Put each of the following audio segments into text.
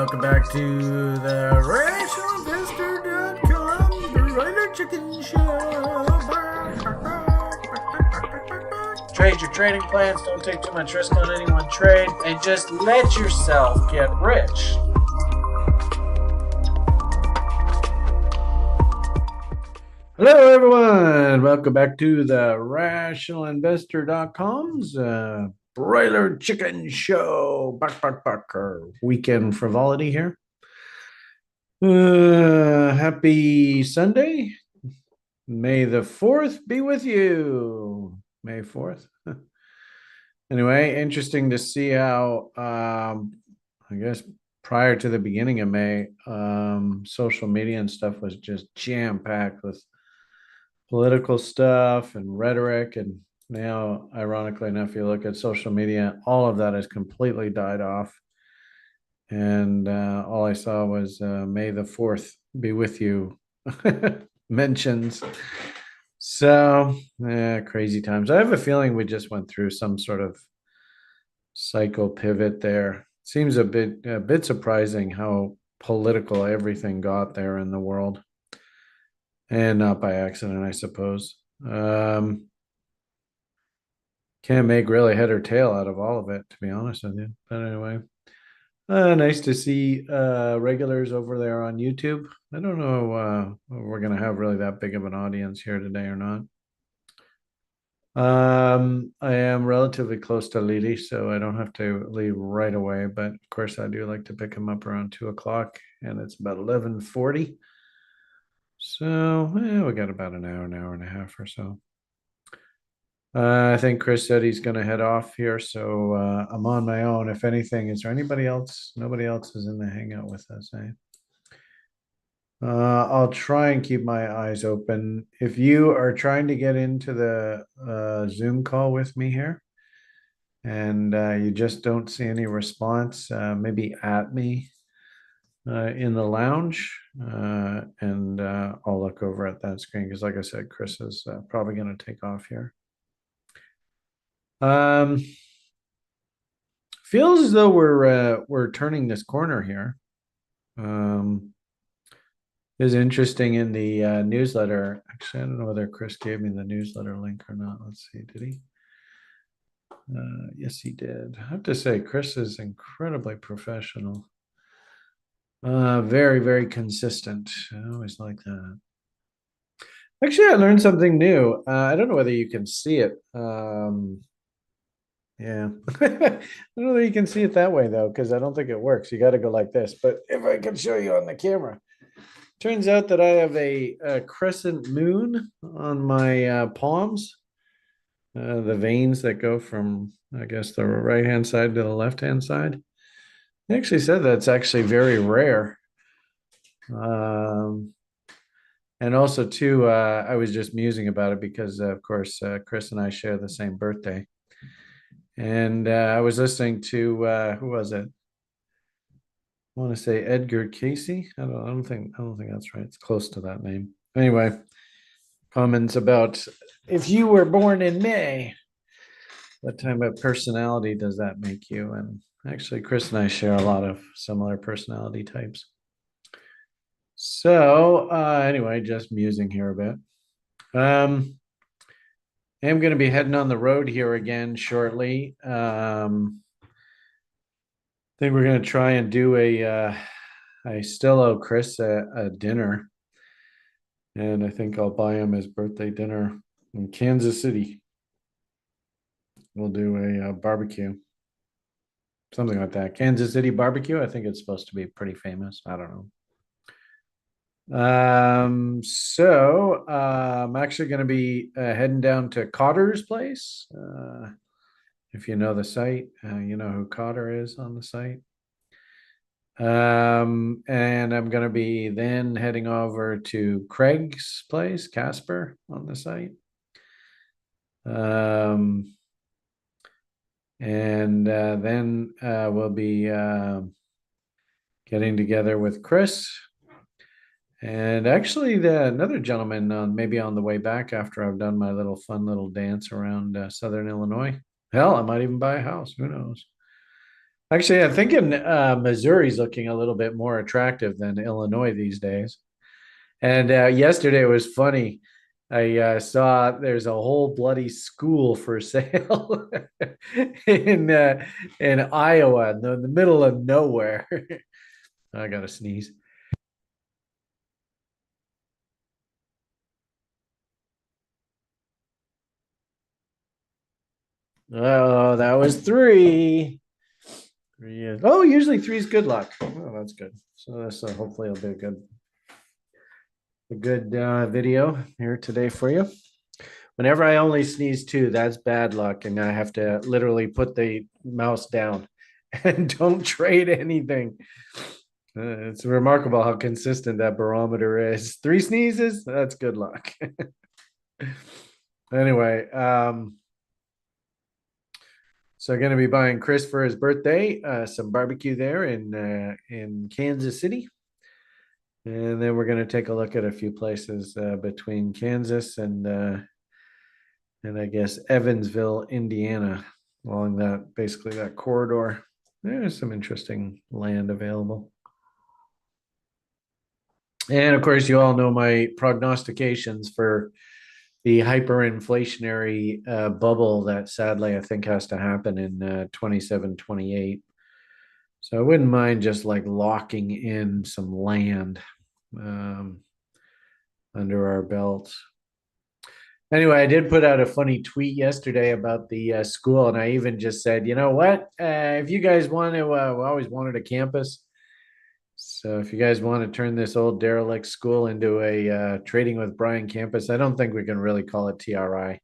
welcome back to the RationalInvestor.com Broiler Chicken Show. Trade your trading plans, don't take too much risk on any one trade, and just let yourself get rich. Hello, everyone. Welcome back to the RationalInvestor.com's Broiler Chicken Show. Weekend frivolity here. Happy Sunday. May the 4th be with you. May 4th. Anyway, interesting to see how, I guess, prior to the beginning of May, social media and stuff was just jam-packed with political stuff and rhetoric. And now, ironically enough, if you look at social media, all of that has completely died off. And all I saw was May the 4th be with you mentions. So, crazy times. I have a feeling we just went through some sort of cycle pivot there. Seems a bit surprising how political everything got there in the world. And not by accident, I suppose. Can't make really head or tail out of all of it, to be honest with you. But anyway, nice to see regulars over there on YouTube. I don't know if we're going to have really that big of an audience here today or not. I am relatively close to Lily, so I don't have to leave right away. But of course, I do like to pick him up around 2 o'clock, and it's about 11:40. So we got about an hour and a half or so. I think Chris said he's going to head off here, so I'm on my own. If anything, is there anybody else? Nobody else is in the hangout with us, eh? I'll try and keep my eyes open. If you are trying to get into the Zoom call with me here, and you just don't see any response, maybe at me in the lounge, and I'll look over at that screen because, like I said, Chris is probably going to take off here. Feels as though we're turning this corner here. Is interesting in the newsletter. Actually, I don't know whether Chris gave me the newsletter link or not. Let's see, did he? Yes, he did. I have to say, Chris is incredibly professional. Very, very consistent. I always like that. Actually, I learned something new. I don't know whether you can see it. Yeah. I don't know whether you can see it that way, though, because I don't think it works. You got to go like this. But if I can show you on the camera. Turns out that I have a crescent moon on my palms. The veins that go from, I guess, the right-hand side to the left-hand side. They actually said that's actually very rare. And also, too, I was just musing about it because, of course, Chris and I share the same birthday. And I was listening to, who was it? I want to say Edgar Casey. I don't think that's right. It's close to that name. Anyway, comments about if you were born in May, what type of personality does that make you? And actually, Chris and I share a lot of similar personality types. So anyway, just musing here a bit. I'm going to be heading on the road here again shortly. I think we're going to try and do I still owe Chris a dinner. And I think I'll buy him his birthday dinner in Kansas City. We'll do a barbecue. Something like that. Kansas City barbecue. I think it's supposed to be pretty famous. I don't know. So I'm actually going to be heading down to Cotter's place. If you know the site, you know who Cotter is on the site. And I'm going to be then heading over to Craig's place, Casper, on the site. And then we'll be getting together with Chris. And actually, another gentleman maybe on the way back after I've done my fun little dance around Southern Illinois. Hell, I might even buy a house. Who knows? Actually, I think in Missouri's looking a little bit more attractive than Illinois these days. And yesterday was funny. I saw there's a whole bloody school for sale in in Iowa, in the middle of nowhere. I gotta sneeze. Oh, that was three. Three is, oh, usually three is good luck. Oh, that's good. So that's hopefully it'll be a good video here today for you. Whenever I only sneeze two, that's bad luck, and I have to literally put the mouse down and don't trade anything. It's remarkable how consistent that barometer is. Three sneezes, that's good luck. Anyway, so going to be buying Chris for his birthday, some barbecue there in Kansas City. And then we're going to take a look at a few places between Kansas and I guess Evansville, Indiana, along that basically that corridor. There's some interesting land available. And of course, you all know my prognostications for the hyperinflationary bubble that sadly I think has to happen in 27, 28. So I wouldn't mind just like locking in some land um, under our belts. Anyway, I did put out a funny tweet yesterday about the school, and I even just said, you know what? If you guys want to, we always wanted a campus. So if you guys want to turn this old derelict school into a trading with Brian campus, I don't think we can really call it TRI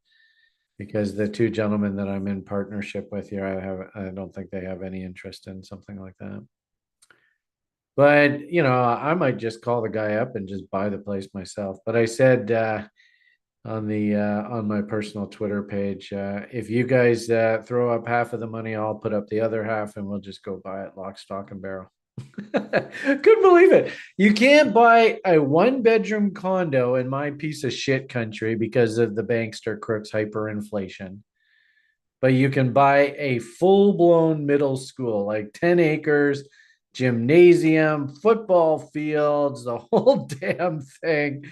because the two gentlemen that I'm in partnership with here, I don't think they have any interest in something like that. But you know, I might just call the guy up and just buy the place myself. But I said on my personal Twitter page, if you guys throw up half of the money, I'll put up the other half, and we'll just go buy it lock, stock, and barrel. Couldn't believe it. You can't buy a one-bedroom condo in my piece of shit country because of the bankster crooks hyperinflation. But you can buy a full-blown middle school, like 10 acres, gymnasium, football fields, the whole damn thing,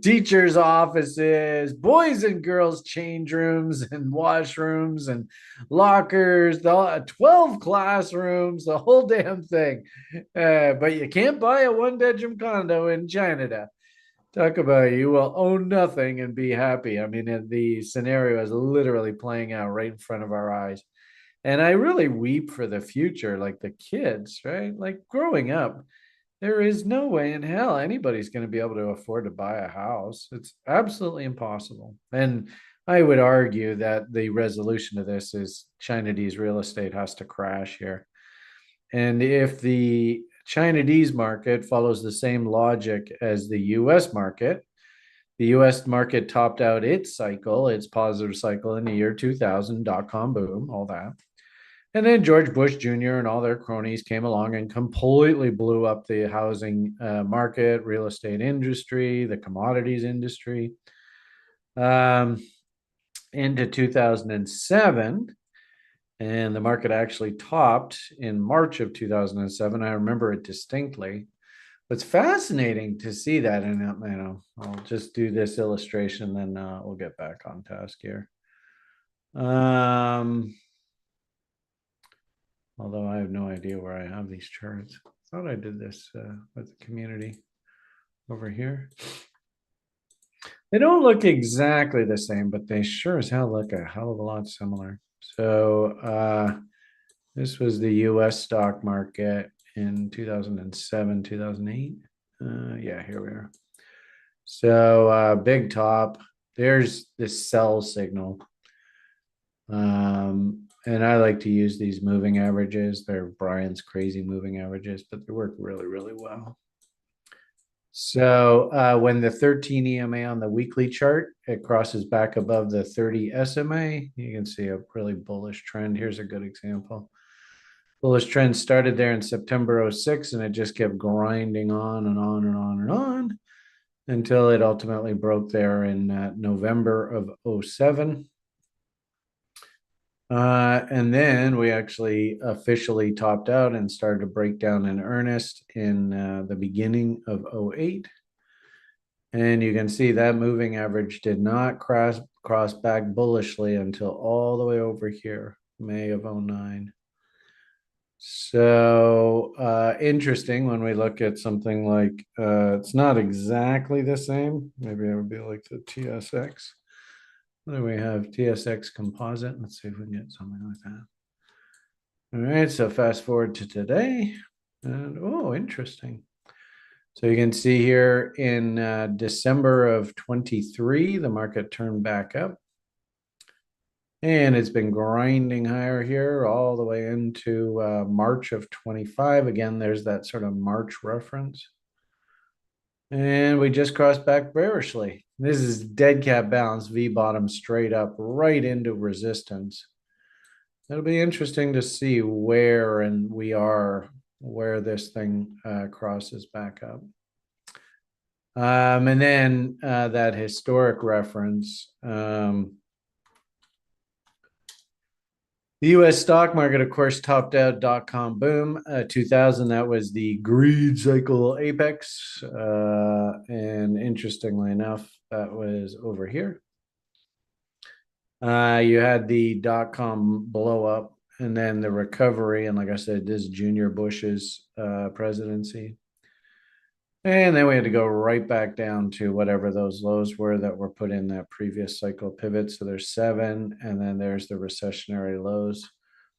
teachers' offices, boys and girls' change rooms and washrooms and lockers, the 12 classrooms, the whole damn thing. But you can't buy a one-bedroom condo in China. Talk about you will own nothing and be happy. I mean, the scenario is literally playing out right in front of our eyes. And I really weep for the future, like the kids, right? Like growing up, there is no way in hell anybody's going to be able to afford to buy a house. It's absolutely impossible. And I would argue that the resolution to this is Chinese real estate has to crash here. And if the Chinese market follows the same logic as the US market, the US market topped out its cycle, its positive cycle in the year 2000, dot-com boom, all that. And then George Bush Jr. and all their cronies came along and completely blew up the housing market, real estate industry, the commodities industry. Into 2007, and the market actually topped in March of 2007. I remember it distinctly. It's fascinating to see that, and you know, I'll just do this illustration, then we'll get back on task here. Although I have no idea where I have these charts. I thought I did this with the community over here. They don't look exactly the same, but they sure as hell look a hell of a lot similar. So this was the US stock market in 2007, 2008. Yeah, here we are. So big top. There's this sell signal. And I like to use these moving averages. They're Brian's crazy moving averages, but they work really, really well. So when the 13 EMA on the weekly chart, it crosses back above the 30 SMA, you can see a really bullish trend. Here's a good example. Bullish trend started there in September 06, and it just kept grinding on and on and on and on until it ultimately broke there in November of 07. And then we actually officially topped out and started to break down in earnest in the beginning of '08. And you can see that moving average did not cross back bullishly until all the way over here, May of '09. So interesting when we look at something like it's not exactly the same. Maybe it would be like the TSX. What do we have? TSX composite. Let's see if we can get something like that. All right, so fast forward to today. And oh, interesting. So you can see here in December of 23, the market turned back up. And it's been grinding higher here all the way into March of 25. Again, there's that sort of March reference. And we just crossed back bearishly. This is dead cat bounce, V bottom straight up right into resistance. It'll be interesting to see where where this thing crosses back up. And then that historic reference. The US stock market, of course, topped out .com boom 2000. That was the greed cycle apex. And interestingly enough, that was over here. You had the .com blow up and then the recovery. And like I said, this is Junior Bush's presidency. And then we had to go right back down to whatever those lows were that were put in that previous cycle pivot. So there's 7, and then there's the recessionary lows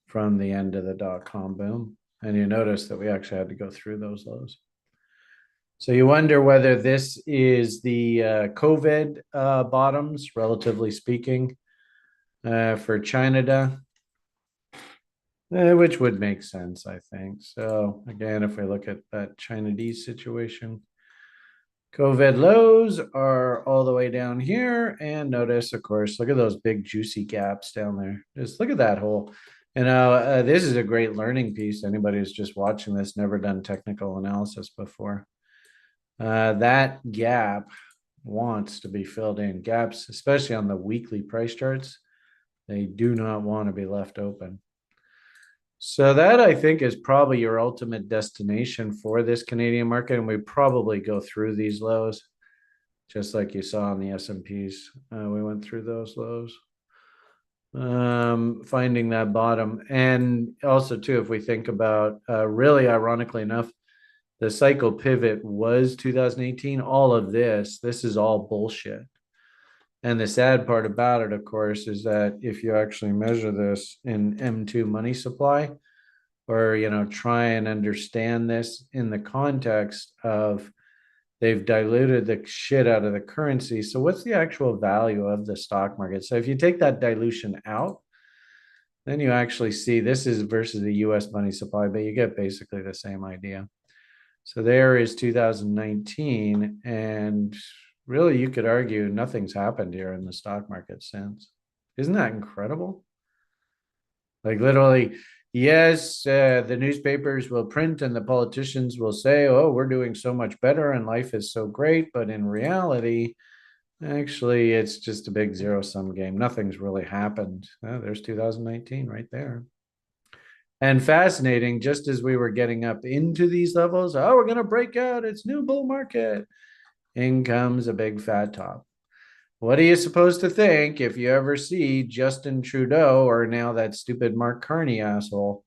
from the end of the .com boom. And you notice that we actually had to go through those lows. So you wonder whether this is the COVID bottoms, relatively speaking, for China, which would make sense, I think. So again, if we look at that Chinese situation, COVID lows are all the way down here. And notice, of course, look at those big juicy gaps down there. Just look at that hole. You know, this is a great learning piece. Anybody who's just watching this, never done technical analysis before. That gap wants to be filled in. Gaps, especially on the weekly price charts, they do not want to be left open. So that, I think, is probably your ultimate destination for this Canadian market. And we probably go through these lows, just like you saw on the S&Ps. We went through those lows, finding that bottom. And also, too, if we think about, really ironically enough, the cycle pivot was 2018. All of this is all bullshit. And the sad part about it, of course, is that if you actually measure this in M2 money supply, or, you know, try and understand this in the context of they've diluted the shit out of the currency. So what's the actual value of the stock market? So if you take that dilution out, then you actually see this is versus the US money supply, but you get basically the same idea. So there is 2019, and really you could argue nothing's happened here in the stock market since. Isn't that incredible? Like literally, yes, the newspapers will print and the politicians will say, oh, we're doing so much better and life is so great. But in reality, actually, it's just a big zero-sum game. Nothing's really happened. There's 2019 right there. And fascinating, just as we were getting up into these levels, oh, we're going to break out. It's new bull market. In comes a big fat top. What are you supposed to think if you ever see Justin Trudeau or now that stupid Mark Carney asshole?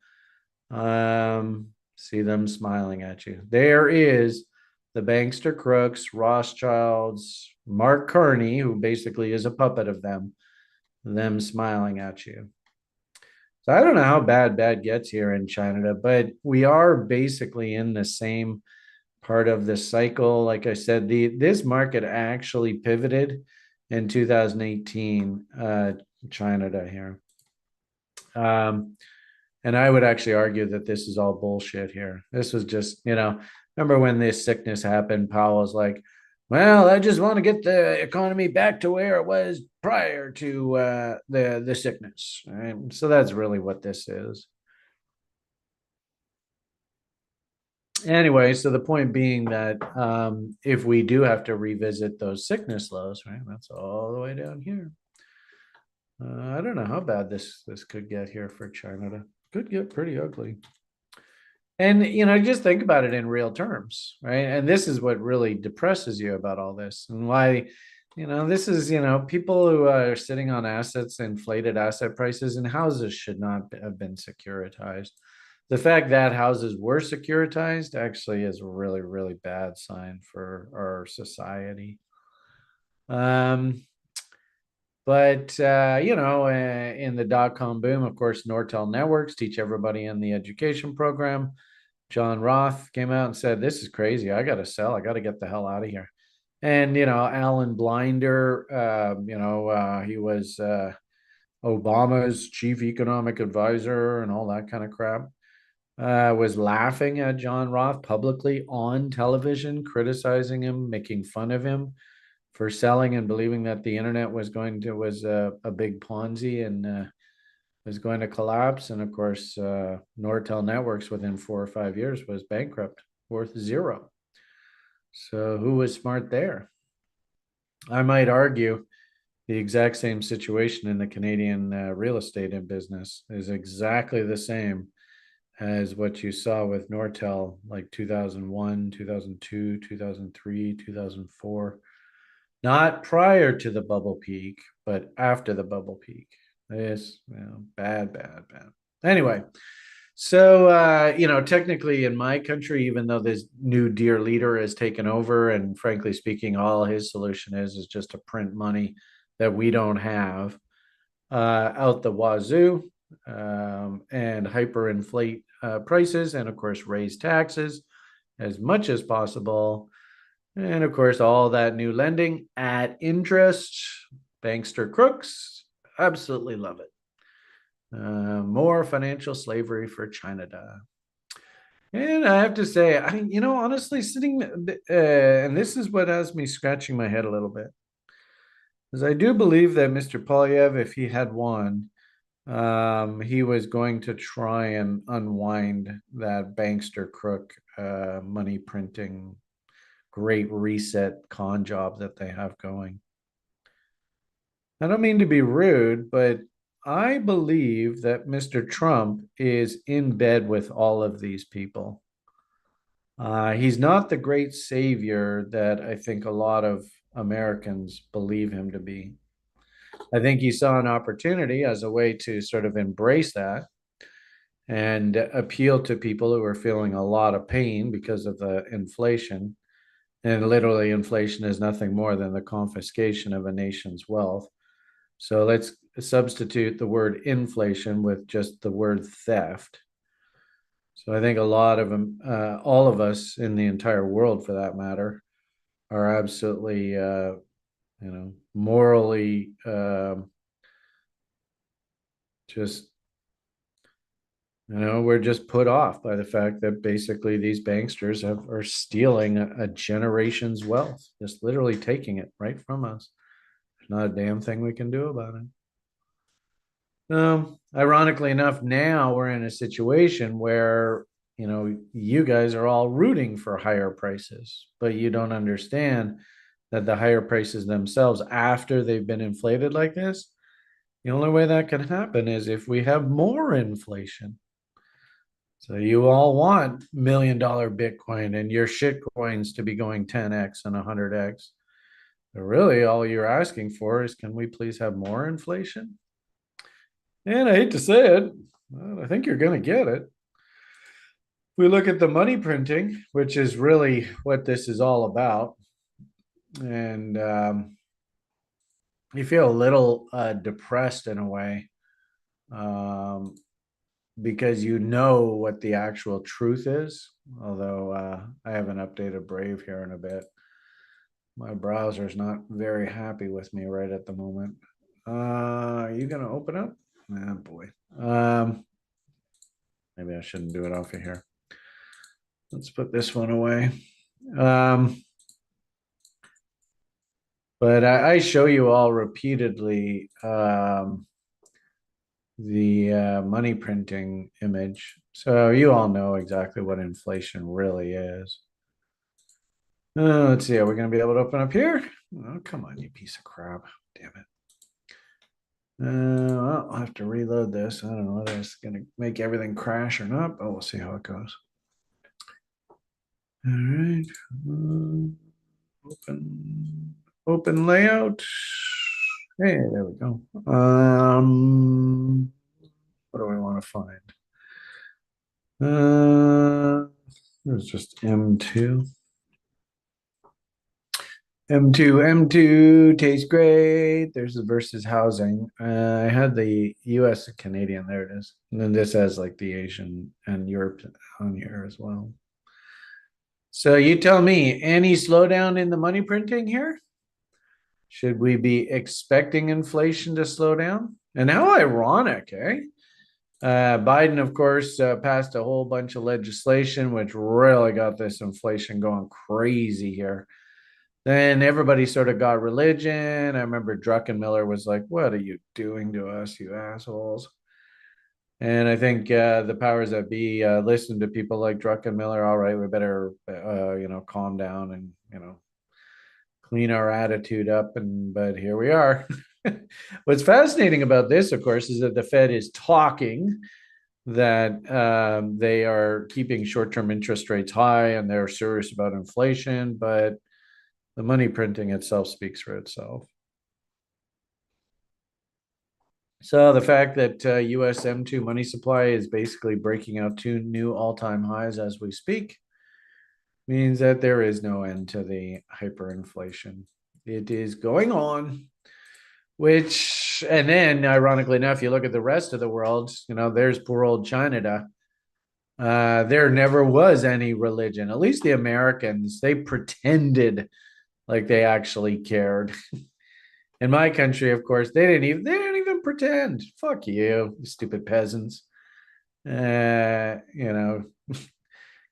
See them smiling at you. There is the bankster crooks, Rothschilds, Mark Carney, who basically is a puppet of them smiling at you. So I don't know how bad gets here in China, but we are basically in the same part of the cycle. Like I said, this market actually pivoted in 2018, China here. And I would actually argue that this is all bullshit here. This was just, you know, remember when this sickness happened, Powell was like, well, I just want to get the economy back to where it was prior to the sickness. Right? So that's really what this is. Anyway, so the point being that if we do have to revisit those sickness lows, right, that's all the way down here. I don't know how bad this could get here for China. Could get pretty ugly. And just think about it in real terms, right? And this is what really depresses you about all this, and why, this is, people who are sitting on assets, inflated asset prices, and houses should not have been securitized. The fact that houses were securitized actually is a really, really bad sign for our society. But in the dot-com boom, of course, Nortel Networks teach everybody in the education program. John Roth came out and said, "This is crazy. I got to sell. I got to get the hell out of here." And Alan Blinder, he was Obama's chief economic advisor and all that kind of crap. Was laughing at John Roth publicly on television, criticizing him, making fun of him for selling and believing that the internet was a big Ponzi and was going to collapse. And of course, Nortel Networks within 4 or 5 years was bankrupt, worth zero. So who was smart there? I might argue the exact same situation in the Canadian real estate and business is exactly the same as what you saw with Nortel, like 2001, 2002, 2003, 2004. Not prior to the bubble peak, but after the bubble peak. It's bad, bad, bad. Anyway, so technically in my country, even though this new dear leader has taken over, and frankly speaking, all his solution is just to print money that we don't have out the wazoo, and hyperinflate prices, and of course raise taxes as much as possible. And of course, all that new lending at interest, bankster crooks, absolutely love it. More financial slavery for China. And I have to say, honestly, sitting, and this is what has me scratching my head a little bit, is I do believe that Mr. Polyev, if he had won, he was going to try and unwind that bankster crook money printing great reset con job that they have going. I don't mean to be rude, but I believe that Mr. Trump is in bed with all of these people. He's not the great savior that I think a lot of Americans believe him to be. I think he saw an opportunity as a way to sort of embrace that and appeal to people who are feeling a lot of pain because of the inflation. And literally, inflation is nothing more than the confiscation of a nation's wealth. So let's substitute the word inflation with just the word theft. So I think a lot of them, all of us in the entire world for that matter, are absolutely, morally just, we're just put off by the fact that basically these banksters are stealing a generation's wealth, just literally taking it right from us. There's not a damn thing we can do about it. Ironically enough, now we're in a situation where, you guys are all rooting for higher prices, but you don't understand that the higher prices themselves, after they've been inflated like this, the only way that can happen is if we have more inflation. So you all want $1 million Bitcoin and your shit coins to be going 10x and 100x. But really, all you're asking for is, can we please have more inflation? And I hate to say it, I think you're going to get it. If we look at the money printing, which is really what this is all about, and you feel a little depressed in a way, because you know what the actual truth is. Although I haven't updated Brave here in a bit. My browser's not very happy with me right at the moment. Are you going to open up? Oh boy. Maybe I shouldn't do it off of here. Let's put this one away. But I show you all repeatedly the money printing image. So you all know exactly what inflation really is. Let's see, are we going to be able to open up here? Oh, come on, you piece of crap. Damn it. Well, I'll have to reload this. I don't know whether it's going to make everything crash or not, but we'll see how it goes. All right. Open layout. Hey, there we go. What do I want to find? There's just M2. M2 tastes great. There's the versus housing. I had the US and Canadian. There it is. And then this has like the Asian and Europe on here as well. So you tell me, any slowdown in the money printing here? Should we be expecting inflation to slow down? And how ironic, eh? Biden, of course, passed a whole bunch of legislation, which really got this inflation going crazy here. Then everybody sort of got religion. I remember Druckenmiller was like, "What are you doing to us, you assholes?" And I think the powers that be listened to people like Druckenmiller. All right, we better, calm down and clean our attitude up. But here we are. What's fascinating about this, of course, is that the Fed is talking that they are keeping short-term interest rates high and they're serious about inflation, but the money printing itself speaks for itself. So the fact that US M2 money supply is basically breaking out two new all-time highs as we speak means that there is no end to the hyperinflation. It is going on, which, and then ironically enough, you look at the rest of the world, there's poor old China. There never was any religion. At least the Americans, they pretended like they actually cared. In my country, of course, they didn't even pretend. Fuck you, stupid peasants. You know,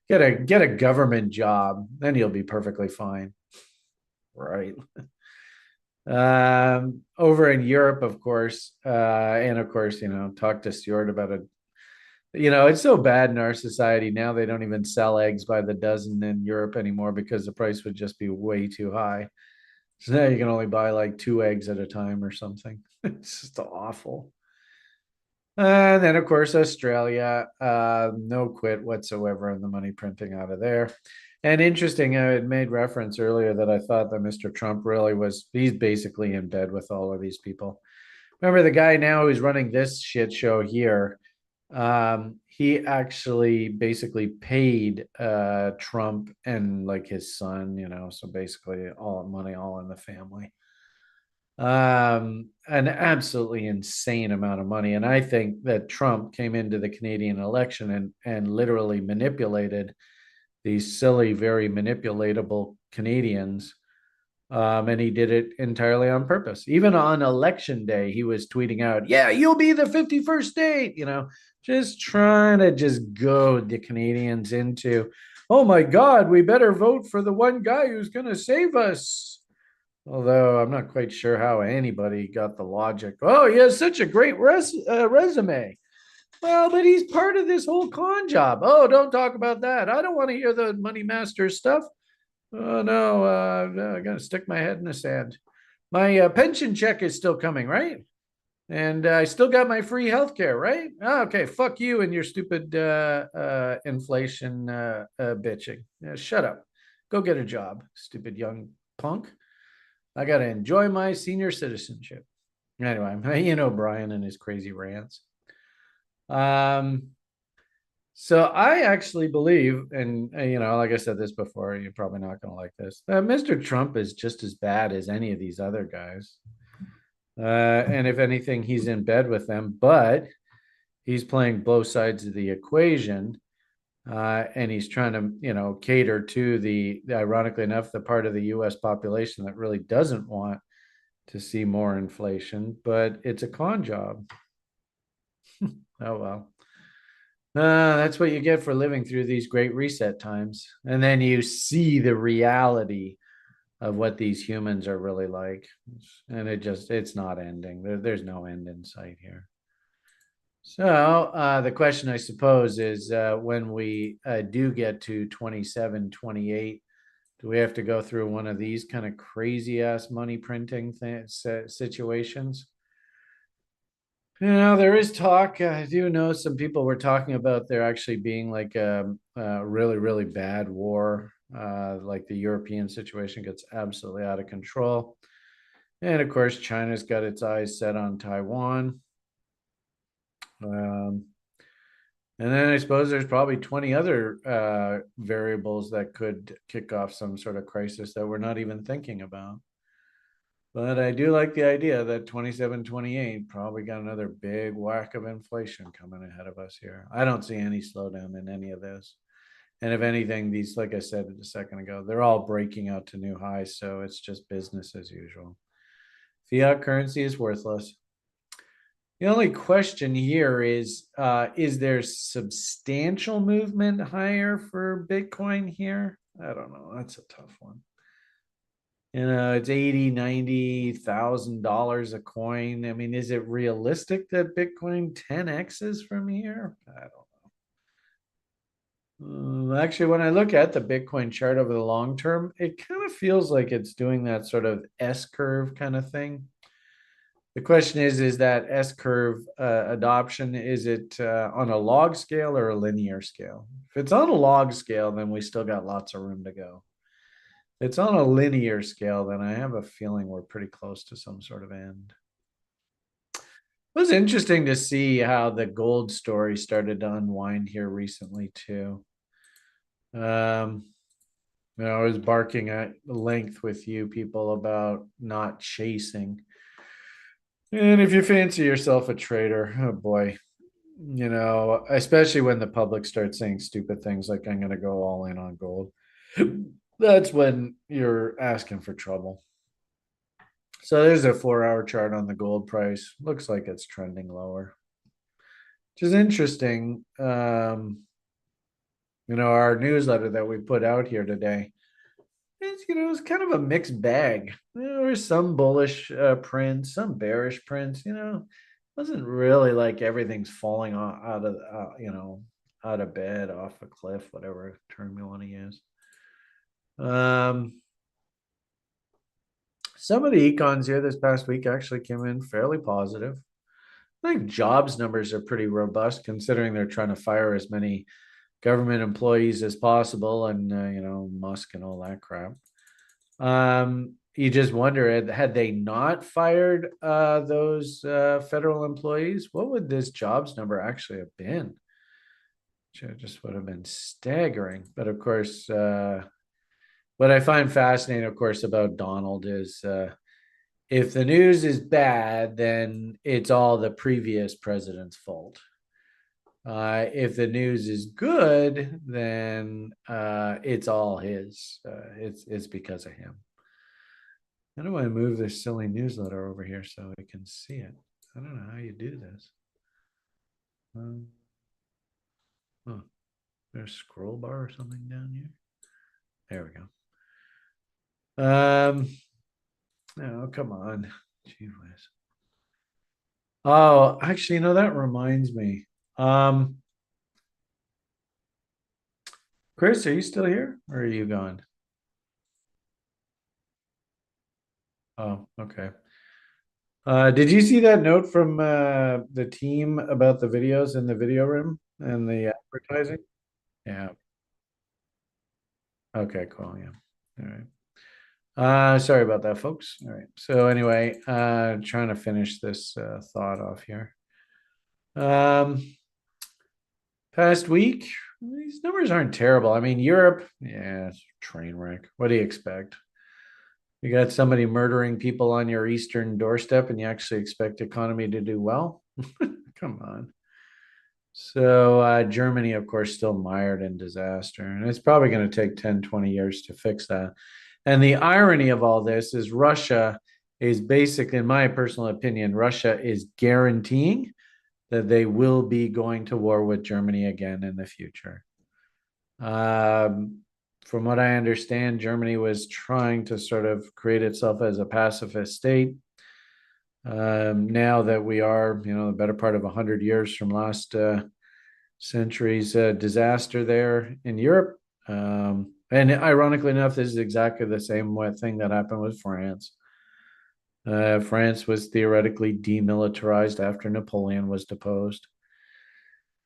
get a government job, then you'll be perfectly fine. Right. Over in Europe, of course, and of course, talk to Stuart about it. It's so bad in our society now. They don't even sell eggs by the dozen in Europe anymore because the price would just be way too high. So now you can only buy like 2 eggs at a time or something. It's just awful. And then, of course, Australia, no quit whatsoever in the money printing out of there. And interesting, I had made reference earlier that I thought that Mr. Trump really he's basically in bed with all of these people. Remember the guy now who's running this shit show here? He actually basically paid Trump and like his son, so basically all money all in the family. An absolutely insane amount of money. And I think that Trump came into the Canadian election and literally manipulated these silly, very manipulatable Canadians. And he did it entirely on purpose. Even on election day, he was tweeting out, "Yeah, you'll be the 51st state," just trying to just goad the Canadians into, "Oh my God, we better vote for the one guy who's going to save us." Although I'm not quite sure how anybody got the logic. Oh, he has such a great resume. Well, but he's part of this whole con job. Oh, don't talk about that. I don't want to hear the money master stuff. Oh, no, I got to stick my head in the sand. My pension check is still coming, right? And I still got my free healthcare, right? Oh, okay, fuck you and your stupid inflation bitching. Yeah, shut up. Go get a job, stupid young punk. I got to enjoy my senior citizenship. Anyway, Brian and his crazy rants. So I actually believe, and like I said this before, you're probably not going to like this, that Mr. Trump is just as bad as any of these other guys. And if anything, he's in bed with them, but he's playing both sides of the equation. And he's trying to, cater to ironically enough, the part of the US population that really doesn't want to see more inflation, but it's a con job. Oh, well. That's what you get for living through these great reset times. And then you see the reality of what these humans are really like. And it's not ending. There's no end in sight here. So the question, I suppose, is when we do get to 27, 28, do we have to go through one of these kind of crazy ass money printing situations? There is talk. I do know some people were talking about there actually being like a really, really bad war. Like the European situation gets absolutely out of control. And of course, China's got its eyes set on Taiwan. Um, and then I suppose there's probably 20 other variables that could kick off some sort of crisis that we're not even thinking about. But I do like the idea that 27, 28 probably got another big whack of inflation coming ahead of us here. I don't see any slowdown in any of this. And if anything, these, like I said a second ago, they're all breaking out to new highs. So it's just business as usual. Fiat currency is worthless. The only question here is there substantial movement higher for Bitcoin here? I don't know. That's a tough one. It's 80, 90,000 dollars a coin. I mean, is it realistic that Bitcoin 10x's from here? I don't know. Actually, when I look at the Bitcoin chart over the long term, it kind of feels like it's doing that sort of S curve kind of thing. The question is that S curve adoption, is it on a log scale or a linear scale? If it's on a log scale, then we still got lots of room to go. If it's on a linear scale, then I have a feeling we're pretty close to some sort of end. It was interesting to see how the gold story started to unwind here recently too. Um, I was barking at length with you people about not chasing. And if you fancy yourself a trader, oh boy, especially when the public starts saying stupid things like I'm going to go all in on gold, that's when you're asking for trouble. So there's a 4-hour chart on the gold price. Looks like it's trending lower, which is interesting. Our newsletter that we put out here today, it's kind of a mixed bag. There's some bullish prints, some bearish prints. Wasn't really like everything's falling out of out of bed, off a cliff, whatever term you want to use. Some of the econs here this past week actually came in fairly positive. I think jobs numbers are pretty robust considering they're trying to fire as many government employees as possible, and Musk and all that crap. You just wonder, had they not fired those federal employees, what would this jobs number actually have been? Which just would have been staggering. But of course, what I find fascinating, of course, about Donald is if the news is bad, then it's all the previous president's fault. If the news is good, then it's all his. It's because of him. How do I move this silly newsletter over here so I can see it? I don't know how you do this. Oh, there's a scroll bar or something down here. There we go. Oh, come on. Gee whiz. Oh, actually, that reminds me. Chris, are you still here or are you gone? Oh, okay. Did you see that note from the team about the videos in the video room and the advertising? Yeah. Okay, cool. Yeah. All right. Sorry about that, folks. All right. So anyway, trying to finish this thought off here. Past week, these numbers aren't terrible. I mean, Europe, yeah, it's a train wreck. What do you expect? You got somebody murdering people on your eastern doorstep, and you actually expect economy to do well? Come on. So Germany, of course, still mired in disaster, and it's probably going to take 10, 20 years to fix that. And the irony of all this is Russia is basically, in my personal opinion, Russia is guaranteeing that they will be going to war with Germany again in the future. From what I understand, Germany was trying to sort of create itself as a pacifist state. Now that we are, the better part of 100 years from last century's disaster there in Europe. And ironically enough, this is exactly the same thing that happened with France. France was theoretically demilitarized after Napoleon was deposed.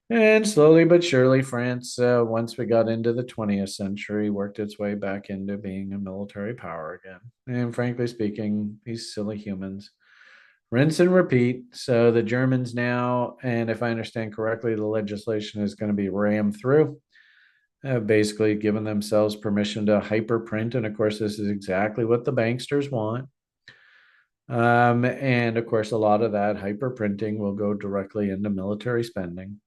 And slowly but surely, France, once we got into the 20th century, worked its way back into being a military power again. And frankly speaking, these silly humans rinse and repeat. So the Germans now, and if I understand correctly, the legislation is going to be rammed through, basically giving themselves permission to hyperprint. And of course, this is exactly what the banksters want. And of course, a lot of that hyperprinting will go directly into military spending.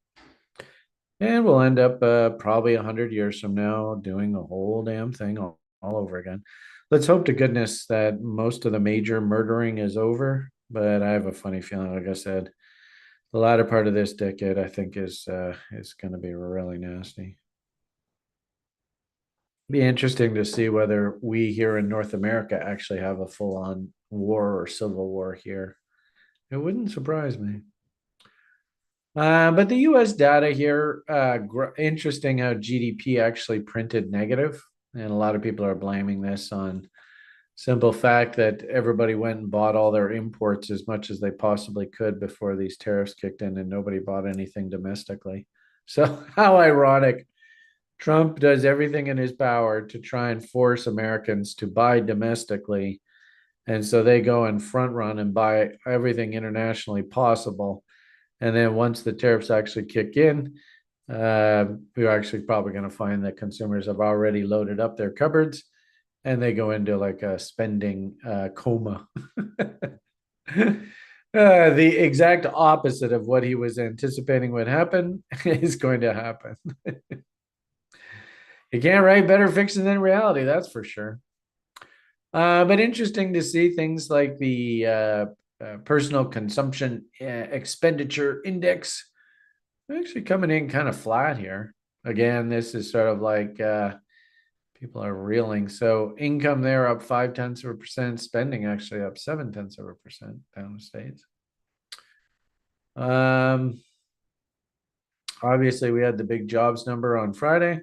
And we'll end up probably 100 years from now doing the whole damn thing all over again. Let's hope to goodness that most of the major murdering is over. But I have a funny feeling, like I said, the latter part of this decade, I think, is going to be really nasty. Be interesting to see whether we here in North America actually have a full-on war or civil war here. It wouldn't surprise me. But the US data here, interesting how GDP actually printed negative, and a lot of people are blaming this on simple fact that everybody went and bought all their imports as much as they possibly could before these tariffs kicked in, and nobody bought anything domestically. So how ironic. Trump does everything in his power to try and force Americans to buy domestically. And so they go and front run and buy everything internationally possible. And then once the tariffs actually kick in, we're actually probably going to find that consumers have already loaded up their cupboards and they go into like a spending coma. The exact opposite of what he was anticipating would happen is going to happen. You can't write better fiction than reality, that's for sure. But interesting to see things like the personal consumption expenditure index actually coming in kind of flat here. Again, this is sort of like people are reeling. So income there up 0.5%, spending actually up 0.7% down the states. Um, Obviously, we had the big jobs number on Friday,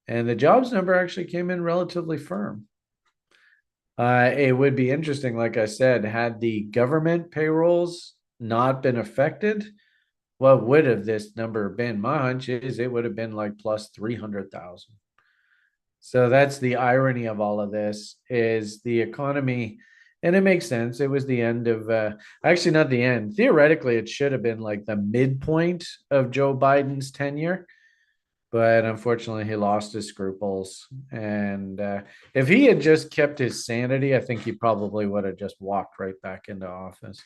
and the jobs number actually came in relatively firm. It would be interesting, like I said, had the government payrolls not been affected, what would have this number been? My hunch is it would have been like plus 300,000. So that's the irony of all of this is the economy, and it makes sense. It was the end of actually not the end. Theoretically, it should have been like the midpoint of Joe Biden's tenure, but unfortunately, he lost his scruples. And if he had just kept his sanity, I think he probably would have just walked right back into office.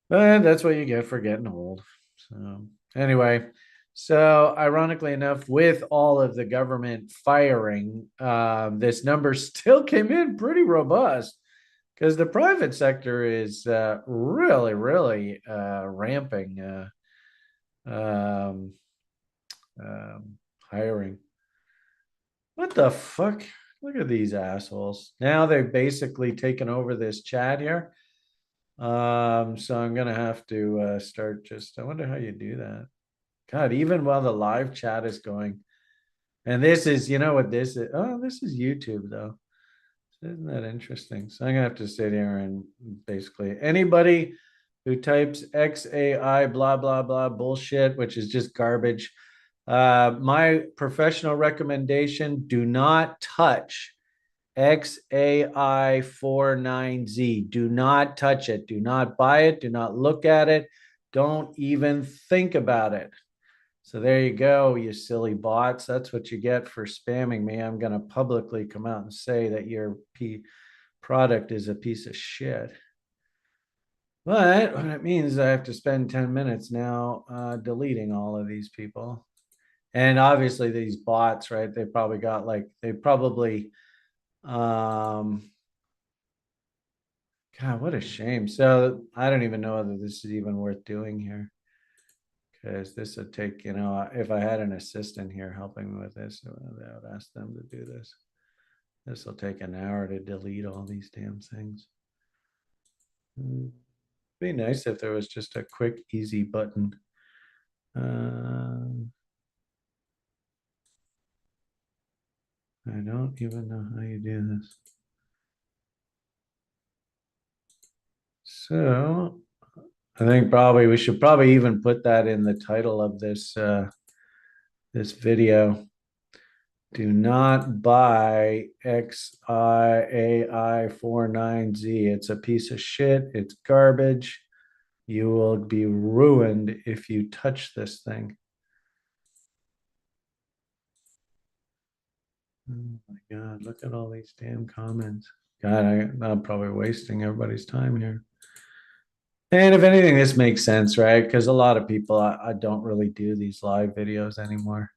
But that's what you get for getting old. So, anyway, so ironically enough, with all of the government firing, this number still came in pretty robust because the private sector is really, really ramping um, hiring. What the fuck? Look at these assholes. Now they've basically taken over this chat here. So I'm gonna have to start just. I wonder how you do that. God, even while the live chat is going, and this is, you know what this is? Oh, this is YouTube though. Isn't that interesting? So I'm gonna have to sit here and basically anybody who types XAI blah blah blah bullshit, which is just garbage. My professional recommendation: do not touch XAI49Z. Do not touch it. Do not buy it. Do not look at it. Don't even think about it. So there you go, you silly bots. That's what you get for spamming me. I'm going to publicly come out and say that your product is a piece of shit. But what it means is I have to spend 10 minutes now deleting all of these people. And obviously these bots, right? They probably got like, they probably God, what a shame. So I don't even know whether this is even worth doing here because this would take, if I had an assistant here helping me with this, I would ask them to do this. This will take an hour to delete all these damn things. It'd be nice if there was just a quick, easy button. I don't even know how you do this. So I think probably we should probably even put that in the title of this video. Do not buy XIAI49Z. It's a piece of shit. It's garbage. You will be ruined if you touch this thing. Oh my God, look at all these damn comments. God, I'm probably wasting everybody's time here. And if anything, this makes sense, right? Because a lot of people, I don't really do these live videos anymore.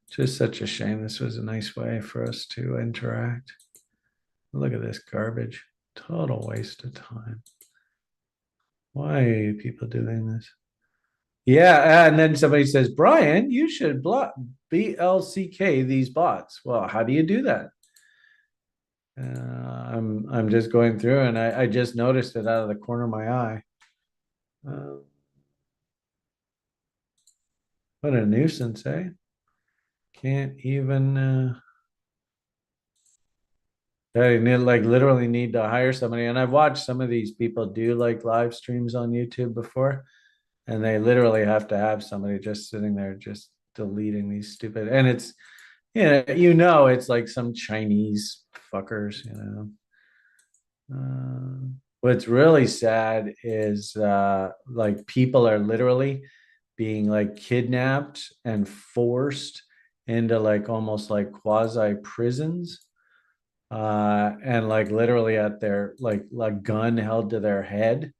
Just such a shame. This was a nice way for us to interact. Look at this garbage. Total waste of time. Why are people doing this? Yeah, and then somebody says, Brian, you should block BLCK these bots. Well, how do you do that? I'm just going through and I just noticed it out of the corner of my eye. What a nuisance, eh? Can't even I need, like literally need to hire somebody. And I've watched some of these people do like live streams on YouTube before, and they literally have to have somebody just sitting there just deleting these stupid, and it's it's like some Chinese fuckers, what's really sad is like people are literally being like kidnapped and forced into like almost like quasi prisons, and like literally at their like a gun held to their head.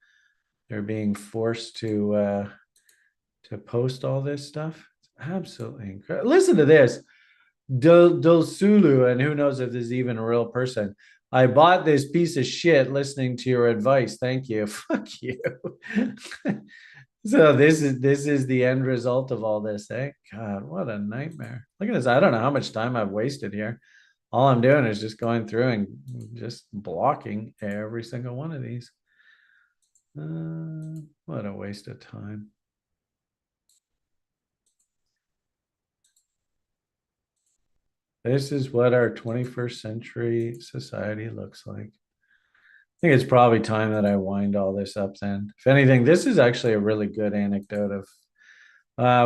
They're being forced to post all this stuff. It's absolutely incredible. Listen to this. Dulsulu, and who knows if this is even a real person. I bought this piece of shit listening to your advice. Thank you. Fuck you. So this is the end result of all this, eh? God, what a nightmare. Look at this. I don't know how much time I've wasted here. All I'm doing is just going through and just blocking every single one of these. What a waste of time. This is what our 21st century society looks like. I think it's probably time that I wind all this up then. If anything, this is actually a really good anecdote of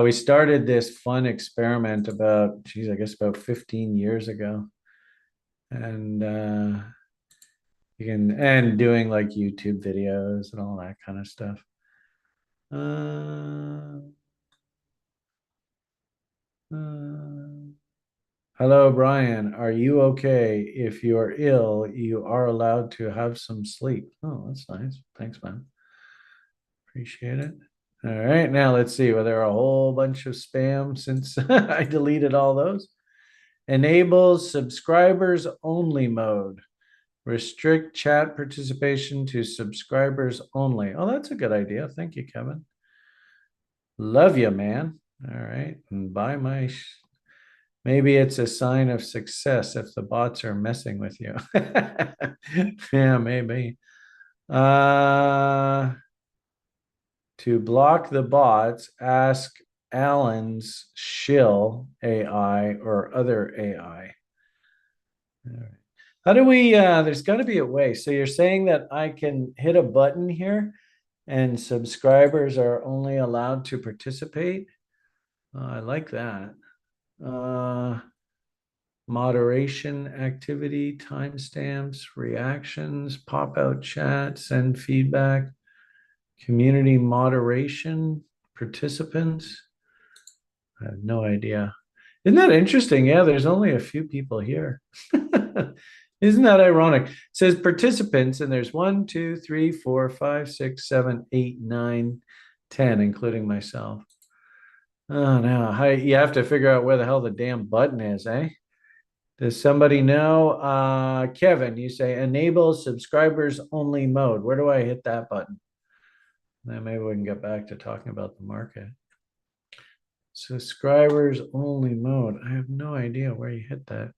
we started this fun experiment about, geez, I guess about 15 years ago. And and doing like YouTube videos and all that kind of stuff. Hello, Brian. Are you okay? If you're ill, you are allowed to have some sleep. Oh, that's nice. Thanks, man. Appreciate it. All right, now let's see. Well, there are a whole bunch of spam since I deleted all those. Enables subscribers only mode. Restrict chat participation to subscribers only. Oh, that's a good idea. Thank you, Kevin. Love you, man. All right. And buy my. Maybe it's a sign of success if the bots are messing with you. Yeah, maybe. To block the bots, ask Alan's shill AI or other AI. All right. How do we, there's got to be a way. So you're saying that I can hit a button here and subscribers are only allowed to participate? I like that. Moderation activity, timestamps, reactions, pop out chat, send feedback, community moderation, participants. I have no idea. Isn't that interesting? Yeah, there's only a few people here. Isn't that ironic? It says participants, and there's 1, 2, 3, 4, 5, 6, 7, 8, 9, 10, including myself. Oh no, you have to figure out where the hell the damn button is, eh? Does somebody know? Kevin, you say enable subscribers only mode. Where do I hit that button? Then maybe we can get back to talking about the market. Subscribers only mode. I have no idea where you hit that.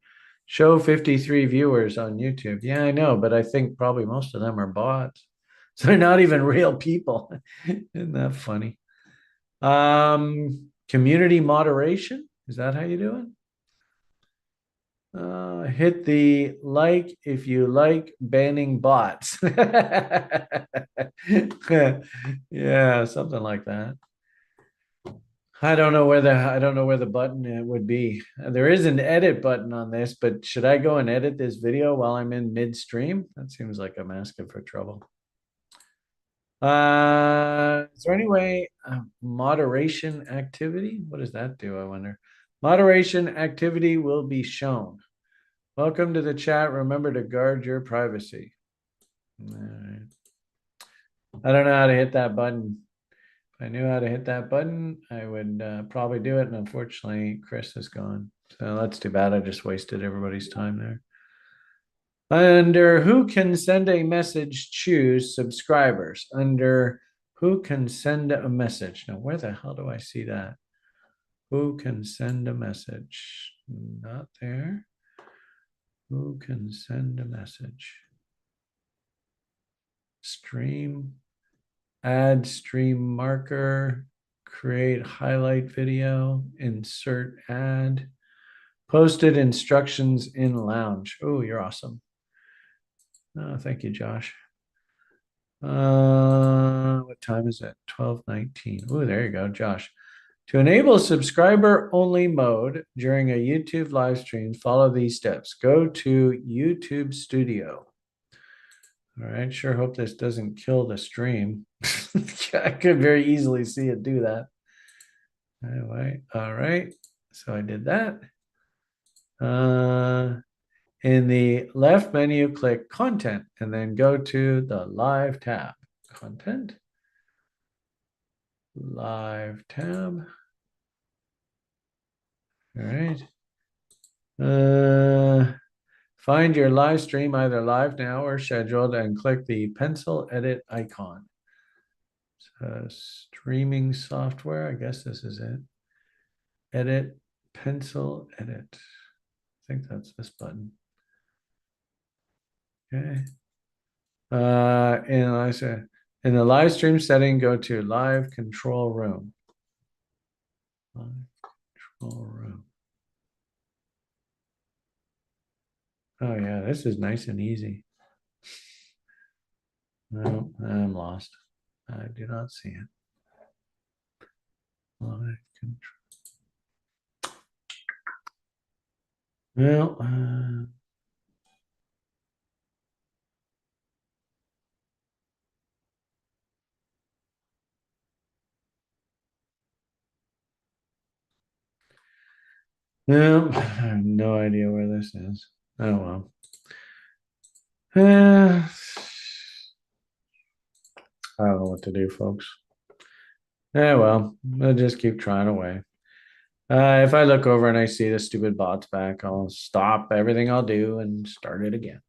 Show 53 viewers on YouTube. Yeah, I know, but I think probably most of them are bots. So they're not even real people. Isn't that funny? Community moderation. Is that how you do it? Hit the like if you like banning bots. Yeah, something like that. I don't know where the button would be. There is an edit button on this, but should I go and edit this video while I'm in midstream? That seems like I'm asking for trouble. Is there any way moderation activity? What does that do? I wonder. Moderation activity will be shown. Welcome to the chat. Remember to guard your privacy. All right. I don't know how to hit that button. If I knew how to hit that button, I would probably do it. And unfortunately, Chris is gone. So that's too bad. I just wasted everybody's time there. Under who can send a message, choose subscribers. Under who can send a message. Now, where the hell do I see that? Who can send a message? Not there. Who can send a message? Stream, add stream marker, create highlight video, insert ad, posted instructions in lounge. Oh, you're awesome. Oh, thank you, Josh. What time is it? 12:19. Oh, there you go, Josh. To enable subscriber only mode during a YouTube live stream, follow these steps. Go to YouTube Studio. All right, sure hope this doesn't kill the stream. I could very easily see it do that. Anyway, all right. So I did that. In the left menu, click Content and then go to the Live tab. Content. Live tab. All right. Find your live stream either live now or scheduled and click the pencil edit icon. So streaming software, I guess this is it. Edit, pencil, edit. I think that's this button. Okay. And I said, in the live stream setting, go to live control room. Live control room. Oh yeah, this is nice and easy. No, I'm lost. I do not see it. Live control. Well, no, I have no idea where this is. Oh well. I don't know what to do, folks. Yeah, well, I'll just keep trying away. If I look over and I see the stupid bots back, I'll stop everything I'll do and start it again.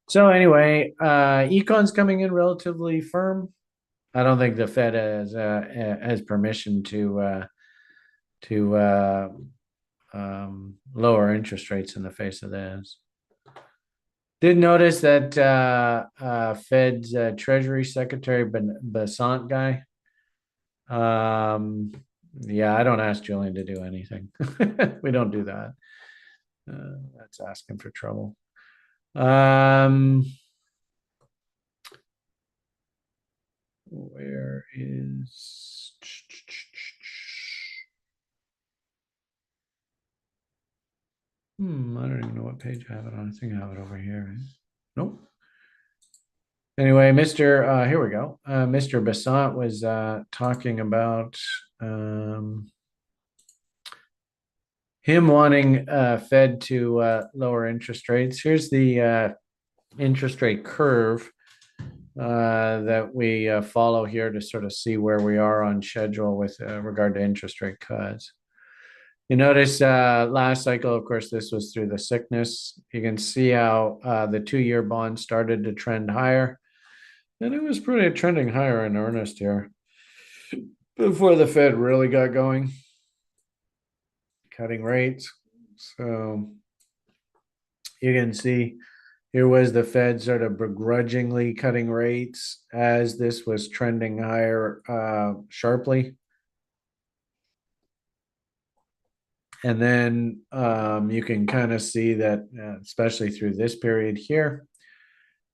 So anyway, Econs coming in relatively firm. I don't think the Fed has permission to lower interest rates in the face of this. Did notice that Fed's Treasury Secretary Basant guy. Yeah, I don't ask Julian to do anything. We don't do that. That's asking for trouble. Where is I don't even know what page I have it on. I think I have it over here. Nope. Anyway, Mr. Here we go. Mr. Basant was talking about him wanting Fed to lower interest rates. Here's the interest rate curve that we follow here to sort of see where we are on schedule with regard to interest rate cuts. You notice last cycle, of course, this was through the sickness. You can see how the 2-year bond started to trend higher. And it was pretty trending higher in earnest here before the Fed really got going, cutting rates. So you can see here was the Fed sort of begrudgingly cutting rates as this was trending higher sharply. And then you can kind of see that, especially through this period here,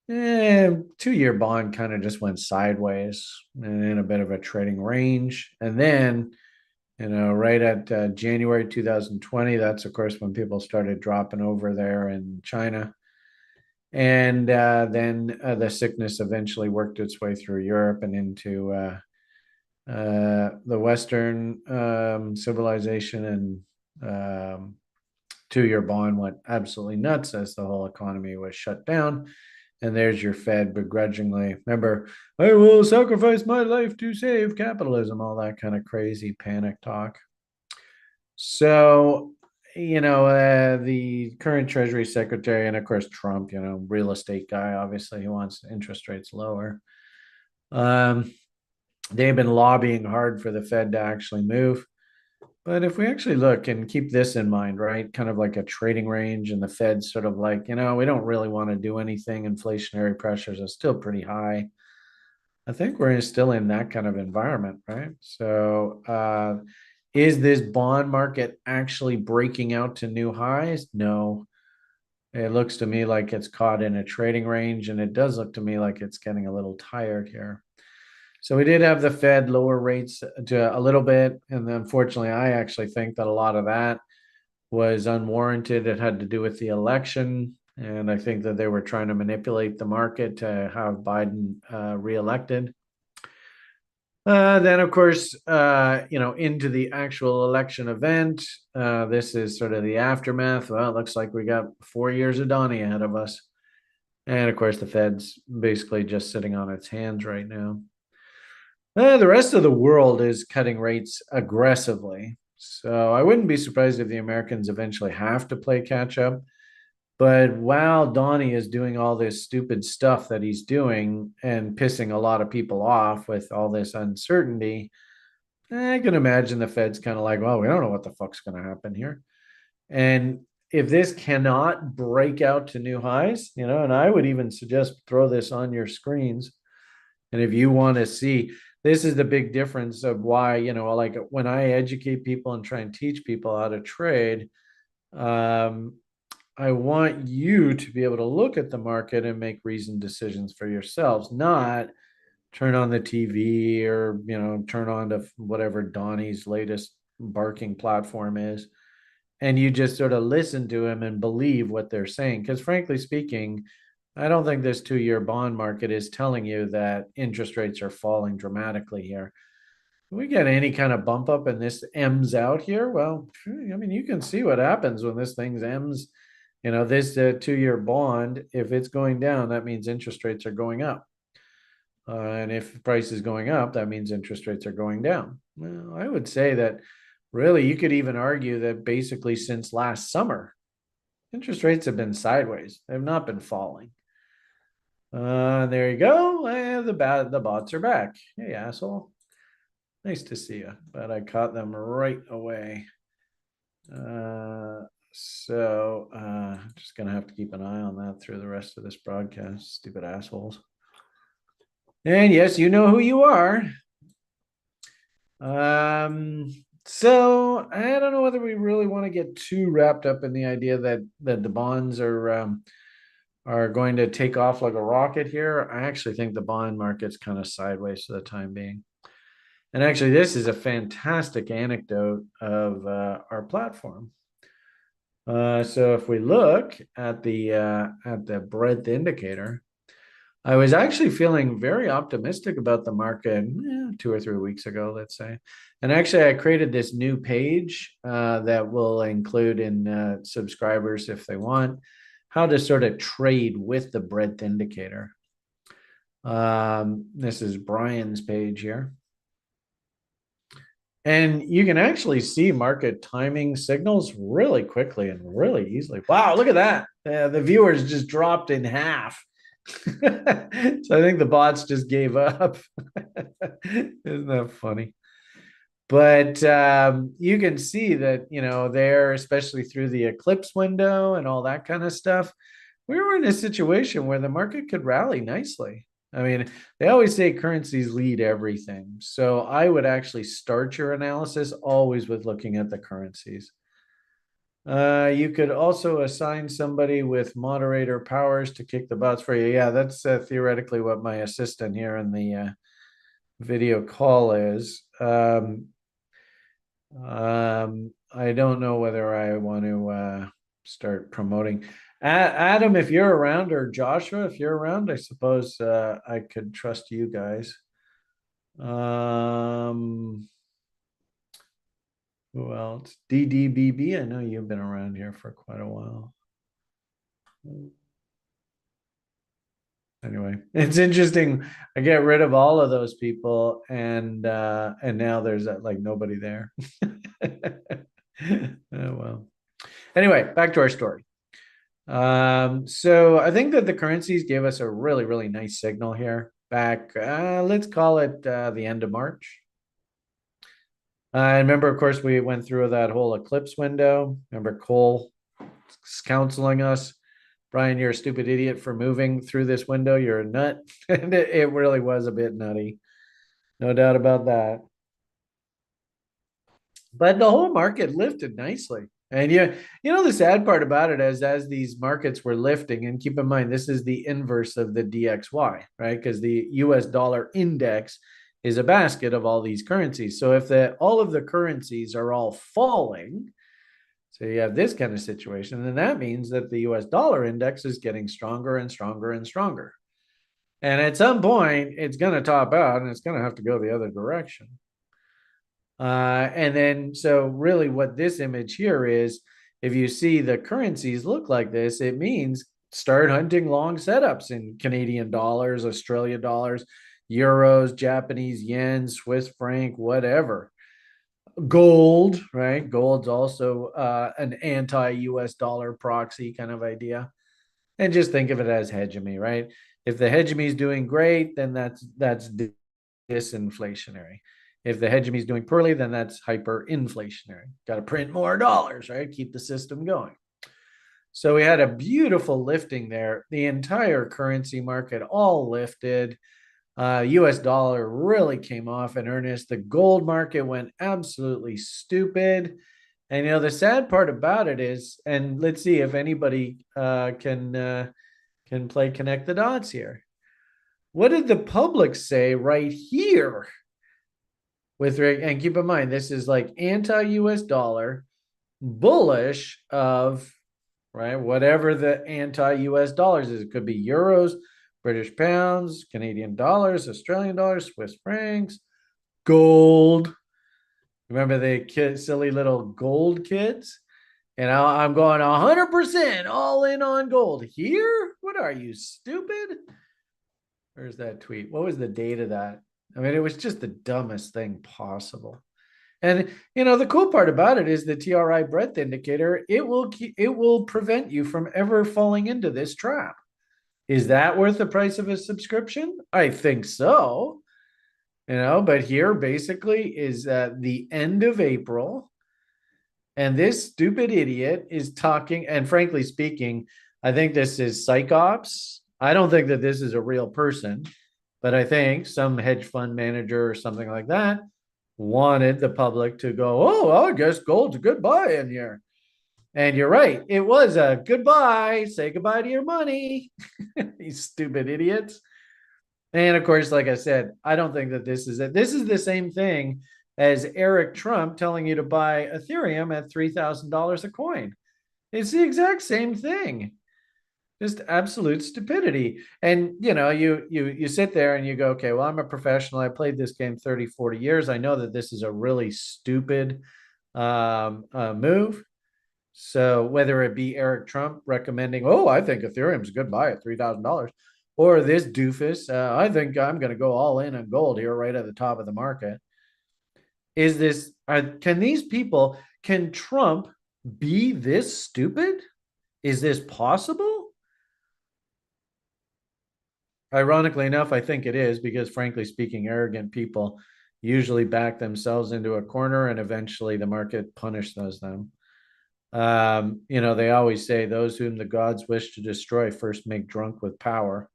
2-year bond kind of just went sideways and in a bit of a trading range. And then, right at January 2020, that's of course when people started dropping over there in China. And then the sickness eventually worked its way through Europe and into the Western civilization, and 2-year bond went absolutely nuts as the whole economy was shut down. And there's your Fed begrudgingly. Remember, I will sacrifice my life to save capitalism, all that kind of crazy panic talk. So, the current Treasury Secretary, and of course Trump, real estate guy, obviously he wants interest rates lower. They've been lobbying hard for the Fed to actually move. But if we actually look and keep this in mind, right, kind of like a trading range, and the Fed's sort of like, we don't really want to do anything. Inflationary pressures are still pretty high. I think we're still in that kind of environment, right? So, is this bond market actually breaking out to new highs? No. It looks to me like it's caught in a trading range, and it does look to me like it's getting a little tired here. So we did have the Fed lower rates to a little bit. And unfortunately, I actually think that a lot of that was unwarranted. It had to do with the election. And I think that they were trying to manipulate the market to have Biden reelected. Then, of course, into the actual election event. This is sort of the aftermath. Well, it looks like we got 4 years of Donnie ahead of us. And of course, the Fed's basically just sitting on its hands right now. The rest of the world is cutting rates aggressively. So I wouldn't be surprised if the Americans eventually have to play catch up. But while Donnie is doing all this stupid stuff that he's doing and pissing a lot of people off with all this uncertainty, I can imagine the Fed's kind of like, well, we don't know what the fuck's going to happen here. And if this cannot break out to new highs, and I would even suggest throw this on your screens. And if you want to see, this is the big difference of why, like when I educate people and try and teach people how to trade, I want you to be able to look at the market and make reasoned decisions for yourselves, not turn on the TV or, turn on to whatever Donnie's latest barking platform is. And you just sort of listen to him and believe what they're saying. Because frankly speaking, I don't think this 2-year bond market is telling you that interest rates are falling dramatically here. If we get any kind of bump up and this M's out here, well, I mean, you can see what happens when this thing's M's. This 2-year bond, if it's going down, that means interest rates are going up. And if price is going up, that means interest rates are going down. Well, I would say that really you could even argue that basically since last summer, interest rates have been sideways. They've not been falling. There you go. The bots are back. Hey, asshole. Nice to see you. But I caught them right away. So just gonna have to keep an eye on that through the rest of this broadcast. Stupid assholes. And yes, you know who you are. So I don't know whether we really want to get too wrapped up in the idea that the bonds are going to take off like a rocket here. I actually think the bond market's kind of sideways for the time being. And actually, this is a fantastic anecdote of our platform. So if we look at the breadth indicator, I was actually feeling very optimistic about the market 2 or 3 weeks ago, let's say. And actually, I created this new page that will include in subscribers, if they want, how to sort of trade with the breadth indicator. This is Brian's page here. And you can actually see market timing signals really quickly and really easily. Wow, look at that. The viewers just dropped in half. So I think the bots just gave up. Isn't that funny? But you can see that, there, especially through the eclipse window and all that kind of stuff, we were in a situation where the market could rally nicely. I mean, they always say currencies lead everything. So I would actually start your analysis always with looking at the currencies. You could also assign somebody with moderator powers to kick the butts for you. Yeah, that's theoretically what my assistant here in the video call is. I don't know whether I want to start promoting. Adam, if you're around, or Joshua, if you're around, I suppose I could trust you guys. Who else? DDBB. I know you've been around here for quite a while. Anyway, it's interesting. I get rid of all of those people, and now there's like nobody there. Oh well. Anyway, back to our story. So I think that the currencies gave us a really, really nice signal here back, let's call it the end of March. I remember, of course, we went through that whole eclipse window. Remember Cole counseling us, Brian, you're a stupid idiot for moving through this window. You're a nut. And it really was a bit nutty. No doubt about that. But the whole market lifted nicely. And the sad part about it is as these markets were lifting, and keep in mind, this is the inverse of the DXY, right? Because the US dollar index is a basket of all these currencies. So if all of the currencies are all falling, so you have this kind of situation, then that means that the US dollar index is getting stronger and stronger and stronger. And at some point, it's going to top out and it's going to have to go the other direction. And then, so really what this image here is, if you see the currencies look like this, it means start hunting long setups in Canadian dollars, Australia dollars, euros, Japanese yen, Swiss franc, whatever. Gold, right? Gold's also an anti-US dollar proxy kind of idea. And just think of it as hegemony, right? If the hegemony is doing great, then that's disinflationary. If the hegemony is doing poorly, then that's hyperinflationary. Got to print more dollars, right? Keep the system going. So we had a beautiful lifting there. The entire currency market all lifted. US dollar really came off in earnest. The gold market went absolutely stupid. And the sad part about it is, and let's see if anybody can play connect the dots here. What did the public say right here? And keep in mind, this is like anti-US dollar, bullish of, right, whatever the anti-US dollars is. It could be euros, British pounds, Canadian dollars, Australian dollars, Swiss francs, gold. Remember the silly little gold kids? And I'm going 100% all in on gold. Here? What are you, stupid? Where's that tweet? What was the date of that? I mean, it was just the dumbest thing possible. And the cool part about it is the TRI breadth indicator. It will prevent you from ever falling into this trap. Is that worth the price of a subscription? I think so. But here basically is the end of April. And this stupid idiot is talking. And frankly speaking, I think this is psychops. I don't think that this is a real person, but I think some hedge fund manager or something like that wanted the public to go, oh, well, I guess gold's a good buy in here. And you're right. It was a goodbye. Say goodbye to your money. These stupid idiots. And of course, like I said, I don't think that this is it. This is the same thing as Eric Trump telling you to buy Ethereum at $3,000 a coin. It's the exact same thing. Just absolute stupidity. And you sit there and you go, okay, well, I'm a professional. I played this game 30, 40 years. I know that this is a really stupid move. So whether it be Eric Trump recommending, oh, I think Ethereum's a good buy at $3,000, or this doofus, I think I'm going to go all in on gold here right at the top of the market. Can Trump be this stupid? Is this possible? Ironically enough, I think it is, because frankly speaking, arrogant people usually back themselves into a corner and eventually the market punishes them. They always say those whom the gods wish to destroy first make drunk with power.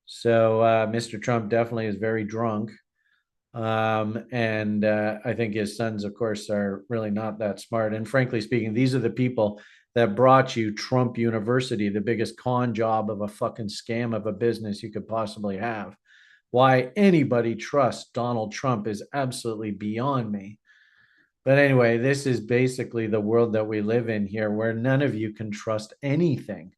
So Mr. Trump definitely is very drunk. And I think his sons, of course, are really not that smart. And frankly speaking, these are the people that brought you Trump University, the biggest con job of a fucking scam of a business you could possibly have. Why anybody trusts Donald Trump is absolutely beyond me. But anyway, this is basically the world that we live in here, where none of you can trust anything.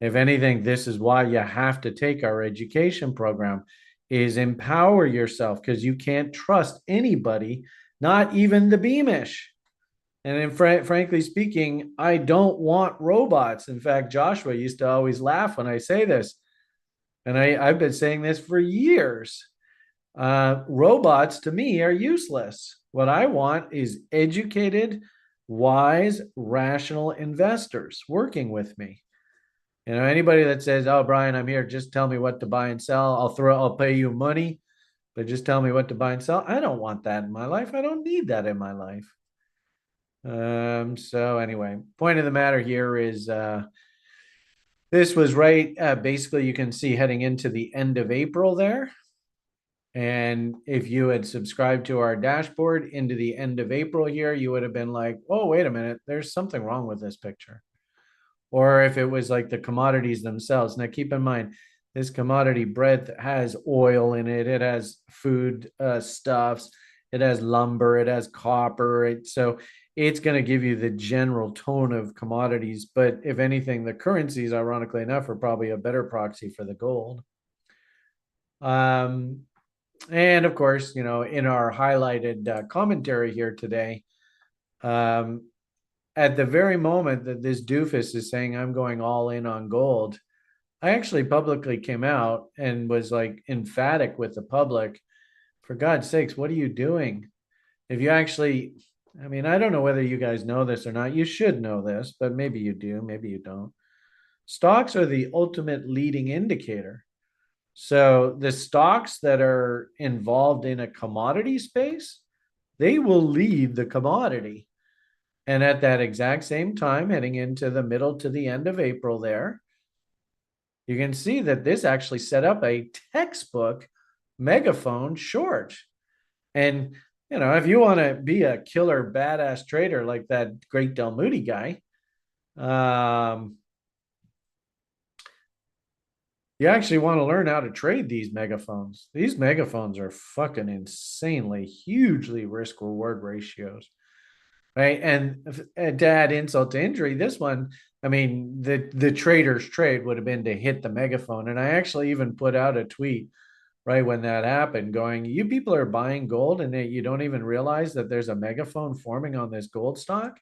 If anything, this is why you have to take our education program, is empower yourself, because you can't trust anybody, not even the Beamish. And frankly speaking, I don't want robots. In fact, Joshua used to always laugh when I say this. And I've been saying this for years. Robots to me are useless. What I want is educated, wise, rational investors working with me. Anybody that says, "Oh, Brian, I'm here, just tell me what to buy and sell. I'll pay you money, but just tell me what to buy and sell." I don't want that in my life. I don't need that in my life. So anyway, point of the matter here is this was right. Basically, you can see heading into the end of April there. And if you had subscribed to our dashboard into the end of April here, you would have been like, "Oh, wait a minute, there's something wrong with this picture." Or if it was like the commodities themselves. Now, keep in mind, this commodity bread has oil in it, it has food stuffs, it has lumber, it has copper. So it's going to give you the general tone of commodities. But if anything, the currencies, ironically enough, are probably a better proxy for the gold. And of course, in our highlighted commentary here today, at the very moment that this doofus is saying, "I'm going all in on gold," I actually publicly came out and was like emphatic with the public. For God's sakes, what are you doing? If you actually, I mean, I don't know whether you guys know this or not. You should know this, but maybe you do, maybe you don't. Stocks are the ultimate leading indicator. So the stocks that are involved in a commodity space, they will lead the commodity. And at that exact same time, heading into the middle to the end of April there, you can see that this actually set up a textbook megaphone short. And, if you want to be a killer badass trader like that great Del Moody guy, you actually want to learn how to trade these megaphones. These megaphones are fucking insanely, hugely risk reward ratios. Right. And to add insult to injury, this one, I mean, the trader's trade would have been to hit the megaphone. And I actually even put out a tweet right when that happened going, "You people are buying gold and you don't even realize that there's a megaphone forming on this gold stock."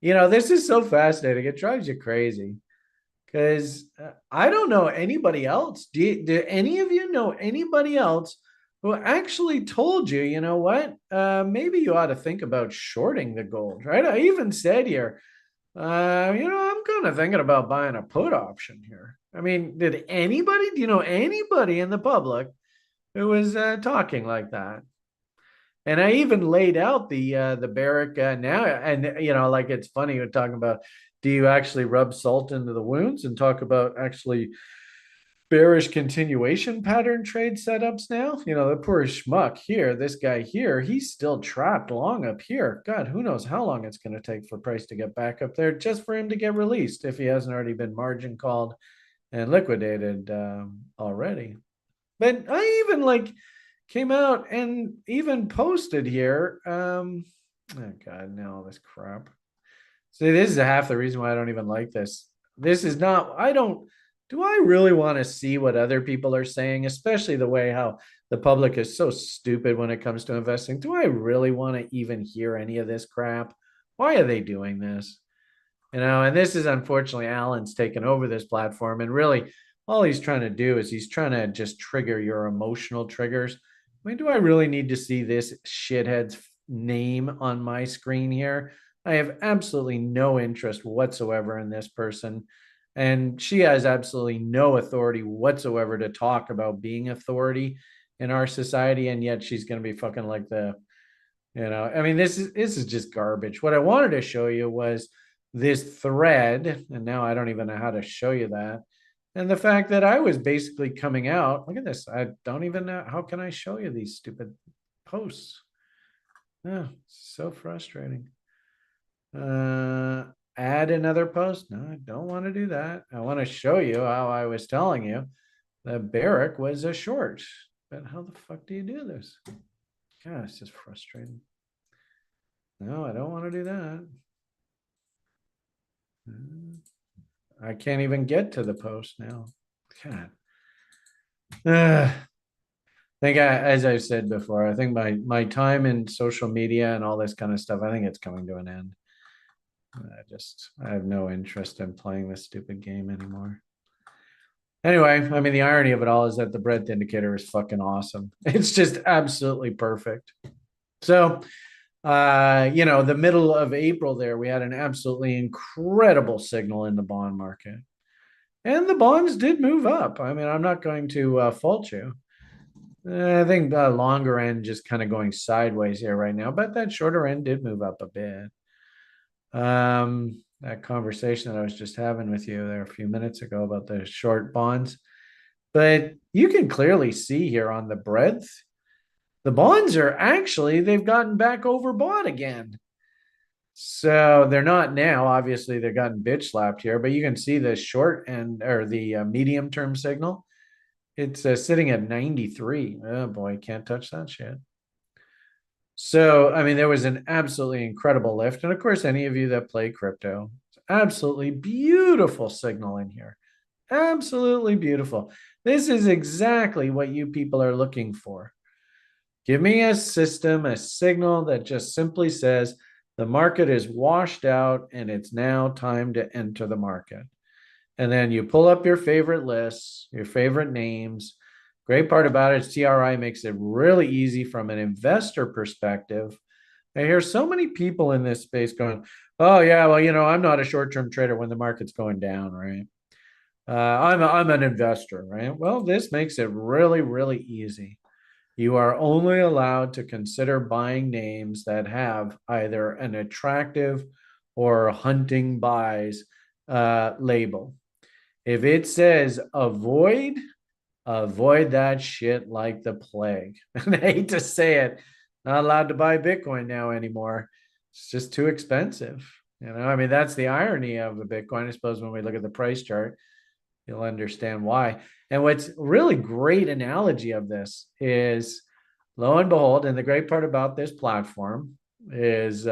This is so fascinating. It drives you crazy because I don't know anybody else. Do any of you know anybody else who actually told you, you know what? Maybe you ought to think about shorting the gold, right? I even said here, I'm kind of thinking about buying a put option here. I mean, do you know anybody in the public who was talking like that? And I even laid out the Barrick now, and like it's funny we're talking about. Do you actually rub salt into the wounds and talk about actually bearish continuation pattern trade setups now? The poor schmuck here, this guy here, he's still trapped long up here. God, who knows how long it's going to take for price to get back up there just for him to get released if he hasn't already been margin called and liquidated already. But I even came out and even posted here. Oh God, now all this crap. See, this is half the reason why I don't even like this. This is not, I don't, do I really want to see what other people are saying, especially the way how the public is so stupid when it comes to investing? Do I really want to even hear any of this crap? Why are they doing this? And this is unfortunately Alan's taken over this platform. And really, all he's trying to do is he's trying to just trigger your emotional triggers. I mean, do I really need to see this shithead's name on my screen here? I have absolutely no interest whatsoever in this person. And she has absolutely no authority whatsoever to talk about being authority in our society. And yet she's going to be fucking like I mean, this is just garbage. What I wanted to show you was this thread, and now I don't even know how to show you that. And the fact that I was basically coming out, look at this. I don't even know. How can I show you these stupid posts? Oh, so frustrating. Add another post. No, I don't want to do that. I want to show you how I was telling you that Barrick was a short. But how the fuck do you do this? God, it's just frustrating. No, I don't want to do that. I can't even get to the post now. God. I think as I said before, I think my time in social media and all this kind of stuff, I think it's coming to an end. I have no interest in playing this stupid game anymore. Anyway, I mean, the irony of it all is that the breadth indicator is fucking awesome. It's just absolutely perfect. So, the middle of April there, we had an absolutely incredible signal in the bond market. And the bonds did move up. I mean, I'm not going to fault you. I think the longer end just kind of going sideways here right now, but that shorter end did move up a bit. That conversation that I was just having with you there a few minutes ago about the short bonds. But you can clearly see here on the breadth, the bonds are actually, they've gotten back overbought again. So they're not now. Obviously, they've gotten bitch slapped here, but you can see the short end or the medium term signal. It's sitting at 93. Oh boy, can't touch that shit. So, I mean, there was an absolutely incredible lift. And of course, any of you that play crypto, it's absolutely beautiful signal in here. Absolutely beautiful. This is exactly what you people are looking for. Give me a system, a signal that just simply says the market is washed out and it's now time to enter the market. And then you pull up your favorite lists, your favorite names. Great part about it is TRI makes it really easy from an investor perspective. I hear so many people in this space going, oh, yeah, well, I'm not a short term trader when the market's going down, right? I'm an investor, right? Well, this makes it really, really easy. You are only allowed to consider buying names that have either an attractive or hunting buys label. If it says avoid that shit like the plague. And I hate to say it, not allowed to buy Bitcoin now anymore. It's just too expensive. I mean, that's the irony of the Bitcoin. I suppose when we look at the price chart, you'll understand why. And what's really great analogy of this is, lo and behold, and the great part about this platform is we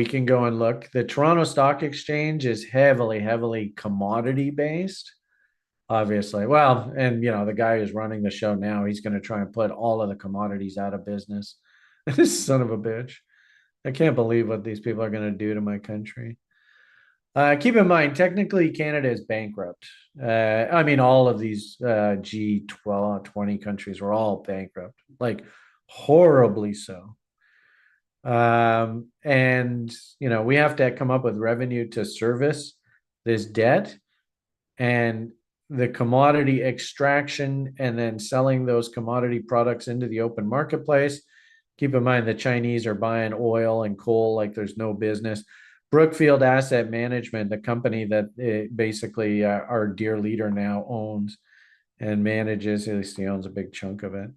can go and look. The Toronto Stock Exchange is heavily commodity based, obviously. Well, and the guy who's running the show now, he's going to try and put all of the commodities out of business. This son of a bitch. I can't believe what these people are going to do to my country. Keep in mind, technically, Canada is bankrupt. I mean, all of these G12, 20 countries were all bankrupt, like horribly so. And we have to come up with revenue to service this debt, and the commodity extraction and then selling those commodity products into the open marketplace. Keep in mind the Chinese are buying oil and coal like there's no business. Brookfield Asset Management, the company that basically our dear leader now owns and manages, at least he owns a big chunk of it.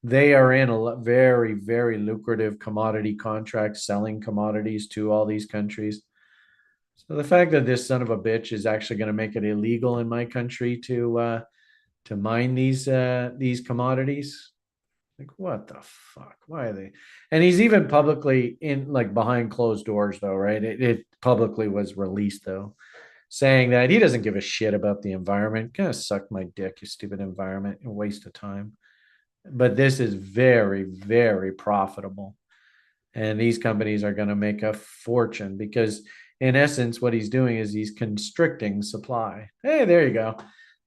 They are in a very, very lucrative commodity contracts, selling commodities to all these countries. So the fact that this son of a bitch is actually going to make it illegal in my country to mine these commodities, like what the fuck? Why are they? And he's even publicly in like behind closed doors though, right? It publicly was released though, saying that he doesn't give a shit about the environment. Kind of suck my dick, you stupid environment, a waste of time. But this is very, very profitable. And these companies are going to make a fortune because, in essence, what he's doing is he's constricting supply. Hey, there you go.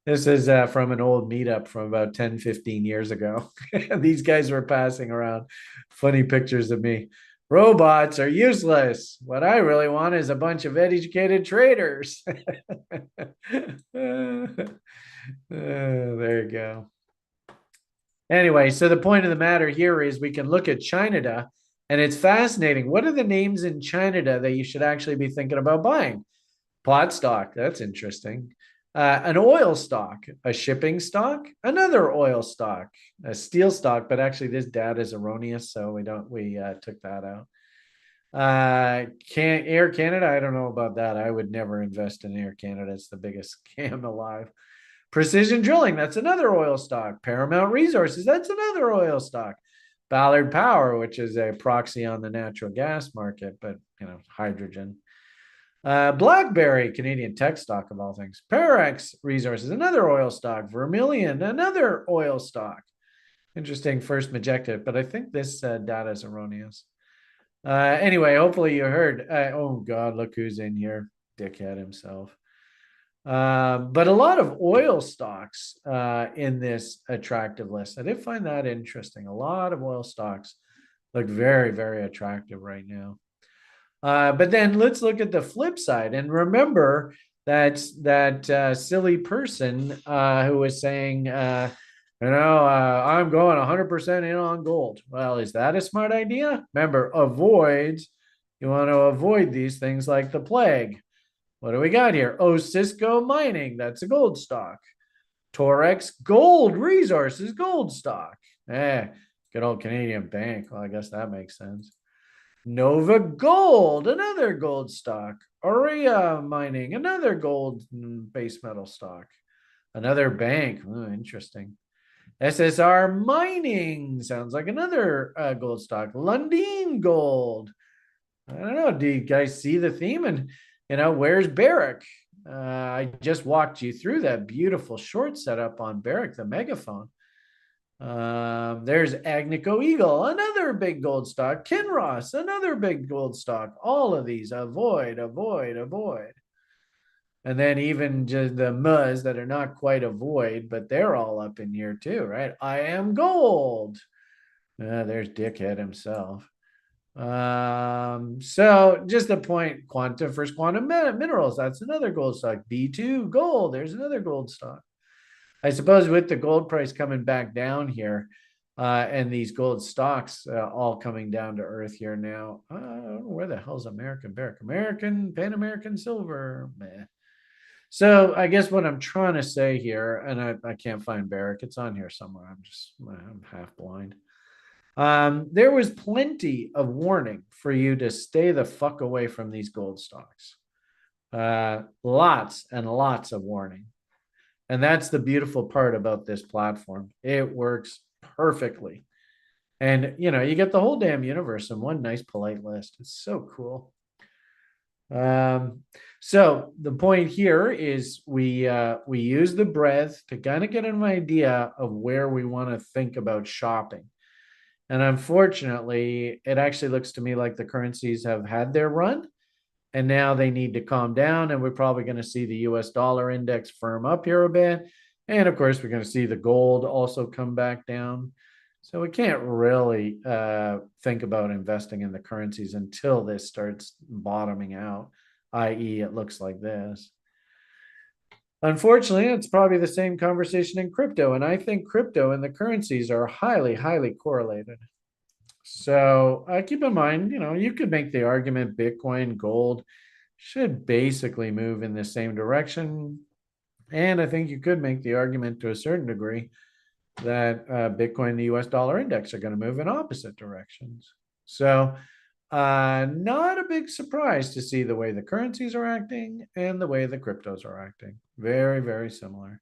This is from an old meetup from about 10, 15 years ago. These guys were passing around funny pictures of me. Robots are useless. What I really want is a bunch of educated traders. There you go. Anyway, so the point of the matter here is we can look at China And it's fascinating. What are the names in Canada that you should actually be thinking about buying? Pot stock, that's interesting. An oil stock, a shipping stock, another oil stock, a steel stock, but actually this data is erroneous, so we took that out. Can Air Canada, I don't know about that. I would never invest in Air Canada. It's the biggest scam alive. Precision Drilling, that's another oil stock. Paramount Resources, that's another oil stock. Ballard Power, which is a proxy on the natural gas market, but hydrogen. BlackBerry, Canadian tech stock of all things. Forex Resources, another oil stock. Vermilion, another oil stock. Interesting first Majective, but I think this data is erroneous. Anyway, hopefully you heard. Oh God, look who's in here. Dickhead himself. But a lot of oil stocks in this attractive list. I did find that interesting. A lot of oil stocks look very, very attractive right now. But then let's look at the flip side and remember that silly person who was saying, I'm going 100% in on gold. Well, is that a smart idea? Remember, you want to avoid these things like the plague. What do we got here? Oh, Cisco Mining, that's a gold stock. Torex Gold Resources, gold stock. Good old Canadian bank. Well, I guess that makes sense. Nova Gold, another gold stock. Aurea Mining, another gold base metal stock. Another bank. Oh, interesting. SSR Mining sounds like another gold stock. Lundin Gold. I don't know. Do you guys see the theme? And where's Barrick? I just walked you through that beautiful short setup on Barrick, the megaphone. There's Agnico Eagle, another big gold stock. Kinross, another big gold stock. All of these, avoid. And then even just the Muzz that are not quite avoid, but they're all up in here too, right? I am gold. There's Dickhead himself. So just a point, First Quantum Minerals, that's another gold stock. B2 Gold, there's another gold stock. I suppose with the gold price coming back down here, and these gold stocks all coming down to earth here now. I don't know where the hell's American Barrick? Pan American Silver. Meh. So I guess what I'm trying to say here, and I can't find Barrick. It's on here somewhere. I'm half blind. There was plenty of warning for you to stay the fuck away from these gold stocks. Lots and lots of warning. And that's the beautiful part about this platform. It works perfectly. And, you get the whole damn universe in one nice, polite list. It's so cool. So the point here is we use the breadth to kind of get an idea of where we want to think about shopping. And unfortunately, it actually looks to me like the currencies have had their run. And now they need to calm down. And we're probably going to see the US dollar index firm up here a bit. And of course, we're going to see the gold also come back down. So we can't really think about investing in the currencies until this starts bottoming out, i.e., it looks like this. Unfortunately, it's probably the same conversation in crypto. And I think crypto and the currencies are highly, highly correlated. So keep in mind, you could make the argument Bitcoin, gold should basically move in the same direction. And I think you could make the argument to a certain degree that Bitcoin and the US dollar index are going to move in opposite directions. So not a big surprise to see the way the currencies are acting and the way the cryptos are acting. Very, very similar.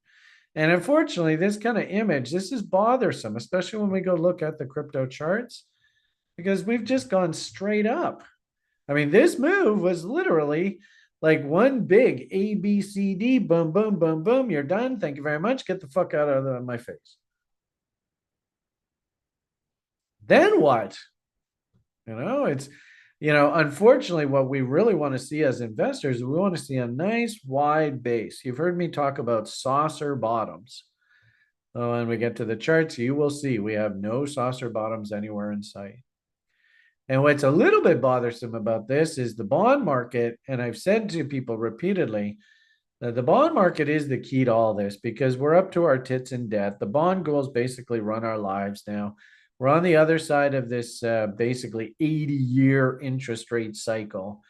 And unfortunately, this kind of image, this is bothersome, especially when we go look at the crypto charts, because we've just gone straight up. I mean, this move was literally like one big A, B, C, D, boom, boom, boom, boom. You're done. Thank you very much. Get the fuck out of my face. Then what? It's, unfortunately, what we really want to see as investors, we want to see a nice wide base. You've heard me talk about saucer bottoms. When we get to the charts, you will see we have no saucer bottoms anywhere in sight. And what's a little bit bothersome about this is the bond market. And I've said to people repeatedly that the bond market is the key to all this because we're up to our tits in debt. The bond goals basically run our lives now. We're on the other side of this basically 80-year interest rate cycle.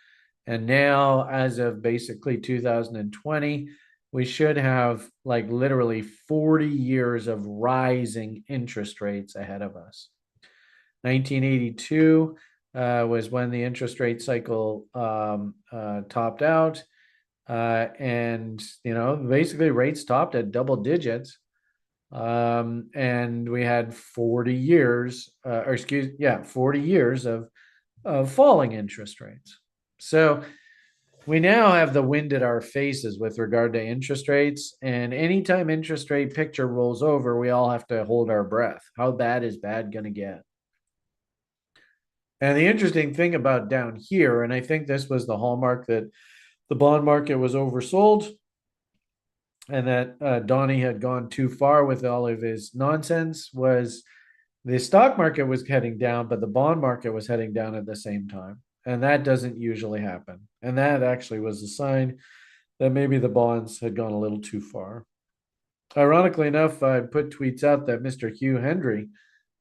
And now, as of basically 2020, we should have like literally 40 years of rising interest rates ahead of us. 1982 was when the interest rate cycle topped out. And, basically rates topped at double digits. And we had 40 years, 40 years of falling interest rates. So we now have the wind at our faces with regard to interest rates. And anytime interest rate picture rolls over, we all have to hold our breath. How bad is bad going to get? And the interesting thing about down here, and I think this was the hallmark that the bond market was oversold and that Donnie had gone too far with all of his nonsense, was the stock market was heading down, but the bond market was heading down at the same time. And that doesn't usually happen. And that actually was a sign that maybe the bonds had gone a little too far. Ironically enough, I put tweets out that Mr. Hugh Hendry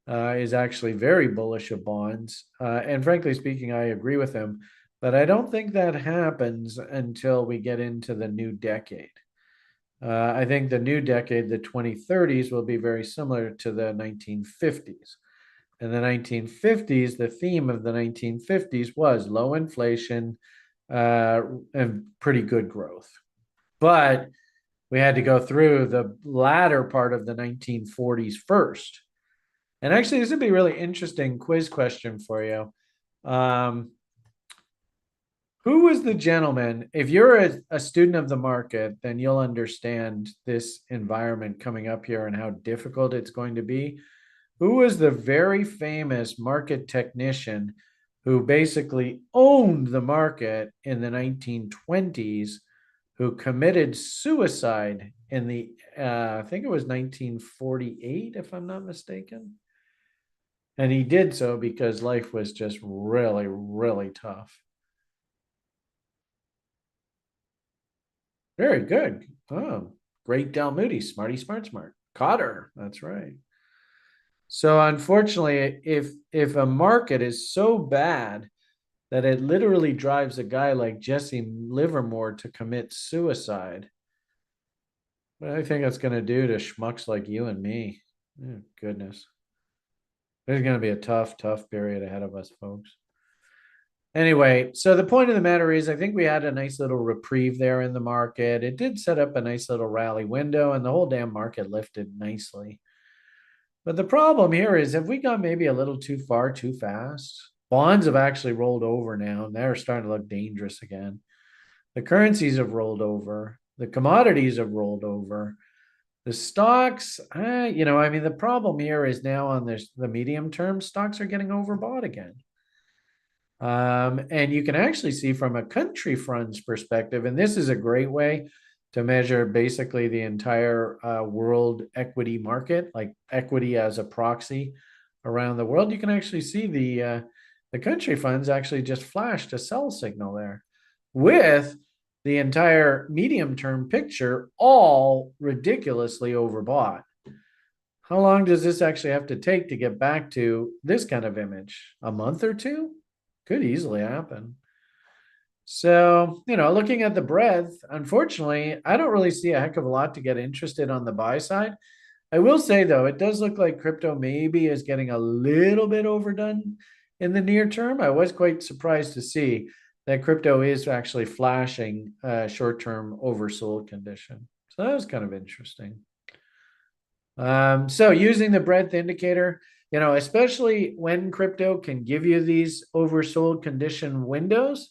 is actually very bullish of bonds. And frankly speaking, I agree with him. But I don't think that happens until we get into the new decade. I think the new decade, the 2030s, will be very similar to the 1950s. In the 1950s, the theme of the 1950s was low inflation and pretty good growth. But we had to go through the latter part of the 1940s first. And actually, this would be a really interesting quiz question for you. Who was the gentleman? If you're a student of the market, then you'll understand this environment coming up here and how difficult it's going to be. Who was the very famous market technician who basically owned the market in the 1920s, who committed suicide in the, I think it was 1948, if I'm not mistaken? And he did so because life was just really, really tough. Very good. Oh, great Del Moody. Smarty, smart, smart. Cotter. That's right. So unfortunately, if a market is so bad that it literally drives a guy like Jesse Livermore to commit suicide, what do I think that's going to do to schmucks like you and me? Oh, goodness. There's going to be a tough, tough period ahead of us, folks. Anyway, so the point of the matter is, I think we had a nice little reprieve there in the market. It did set up a nice little rally window, and the whole damn market lifted nicely. But the problem here is, have we gone maybe a little too far too fast? Bonds have actually rolled over now, and they're starting to look dangerous again. The currencies have rolled over. The commodities have rolled over. The stocks, the problem here is now on the medium term, stocks are getting overbought again. And you can actually see from a country funds perspective, and this is a great way to measure basically the entire world equity market, like equity as a proxy around the world. You can actually see the country funds actually just flashed a sell signal there with the entire medium term picture all ridiculously overbought. How long does this actually have to take to get back to this kind of image? A month or two? Could easily happen. So, looking at the breadth, unfortunately, I don't really see a heck of a lot to get interested on the buy side. I will say, though, it does look like crypto maybe is getting a little bit overdone in the near term. I was quite surprised to see that crypto is actually flashing short-term oversold condition. So that was kind of interesting. So using the breadth indicator, especially when crypto can give you these oversold condition windows,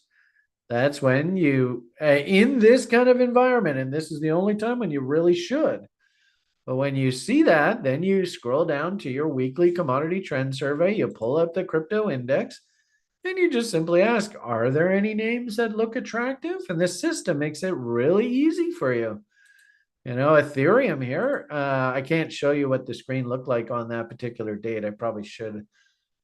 that's when you, in this kind of environment, and this is the only time when you really should. But when you see that, then you scroll down to your weekly commodity trend survey, you pull up the crypto index, and you just simply ask, are there any names that look attractive? And the system makes it really easy for you. Ethereum here, I can't show you what the screen looked like on that particular date. I probably should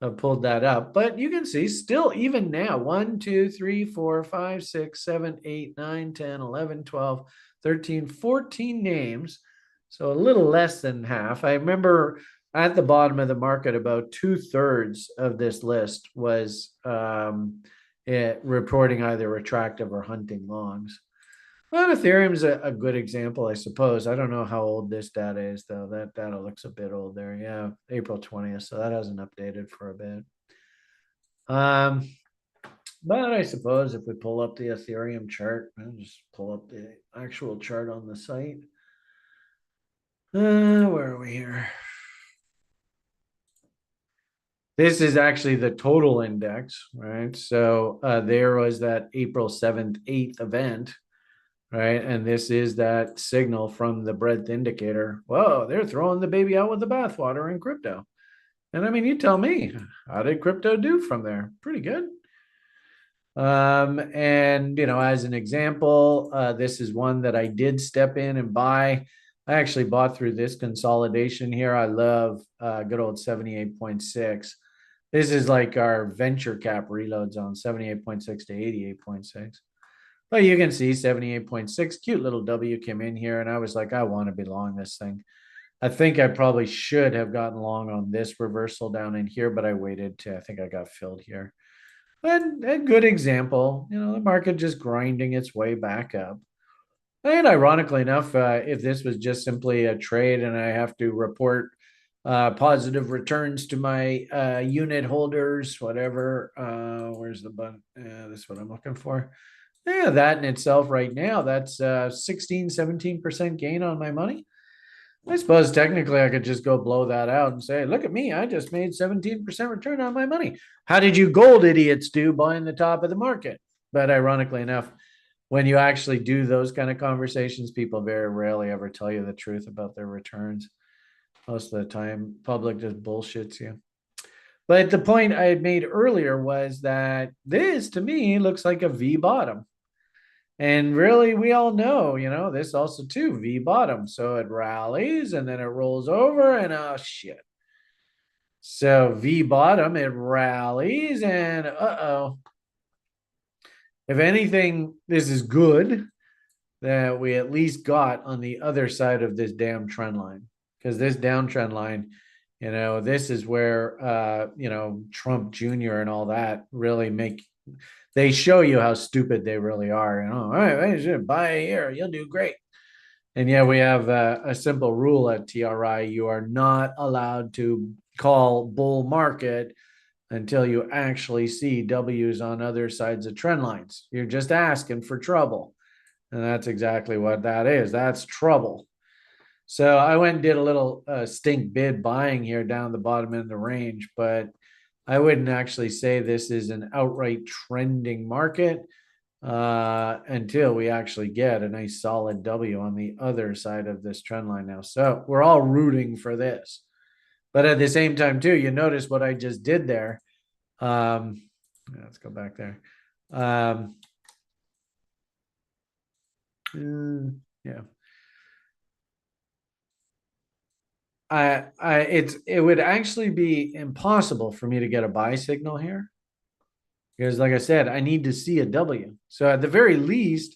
have pulled that up, but you can see still, even now, 1, 2, 3, 4, 5, 6, 7, 8, 9, 10, 11, 12, 13, 14 names. So a little less than half. I remember at the bottom of the market, about 2/3 of this list was reporting either retractive or hunting longs. Well, Ethereum's a good example, I suppose. I don't know how old this data is, though. That data looks a bit old there. Yeah, April 20th, so that hasn't updated for a bit. But I suppose if we pull up the Ethereum chart, I'll just pull up the actual chart on the site. Where are we here? This is actually the total index, right? So there was that April 7th, 8th event, right? And this is that signal from the breadth indicator. Whoa, they're throwing the baby out with the bathwater in crypto. And I mean, you tell me, how did crypto do from there? Pretty good. And as an example, this is one that I did step in and buy. I actually bought through this consolidation here. I love good old 78.6. This is like our venture cap reload zone, 78.6 to 88.6. But you can see 78.6, cute little W came in here, and I was like, I want to be long this thing. I think I probably should have gotten long on this reversal down in here, but I waited to, I think I got filled here. And a good example, the market just grinding its way back up. And ironically enough, if this was just simply a trade and I have to report positive returns to my unit holders, whatever, where's the button? That's what I'm looking for. Yeah, that in itself right now, that's 16, 17% gain on my money. I suppose technically I could just go blow that out and say, look at me, I just made 17% return on my money. How did you gold idiots do buying the top of the market? But ironically enough, when you actually do those kind of conversations, people very rarely ever tell you the truth about their returns. Most of the time, public just bullshits you. But the point I had made earlier was that this to me looks like a V bottom. And really, we all know, this also too, V bottom. So it rallies and then it rolls over and oh shit. So V bottom, it rallies and uh-oh. If anything, this is good that we at least got on the other side of this damn trend line. Because this downtrend line, this is where Trump Jr. and all that really they show you how stupid they really are. All right, buy here, you'll do great. And yeah, we have a simple rule at TRI. You are not allowed to call bull market until you actually see W's on other sides of trend lines. You're just asking for trouble. And that's exactly what that is. That's trouble. So I went and did a little stink bid buying here down the bottom end of the range, but I wouldn't actually say this is an outright trending market until we actually get a nice solid W on the other side of this trend line now. So we're all rooting for this. But at the same time, too, you notice what I just did there. Let's go back there. Yeah. It would actually be impossible for me to get a buy signal here because, like I said, I need to see a W. So at the very least,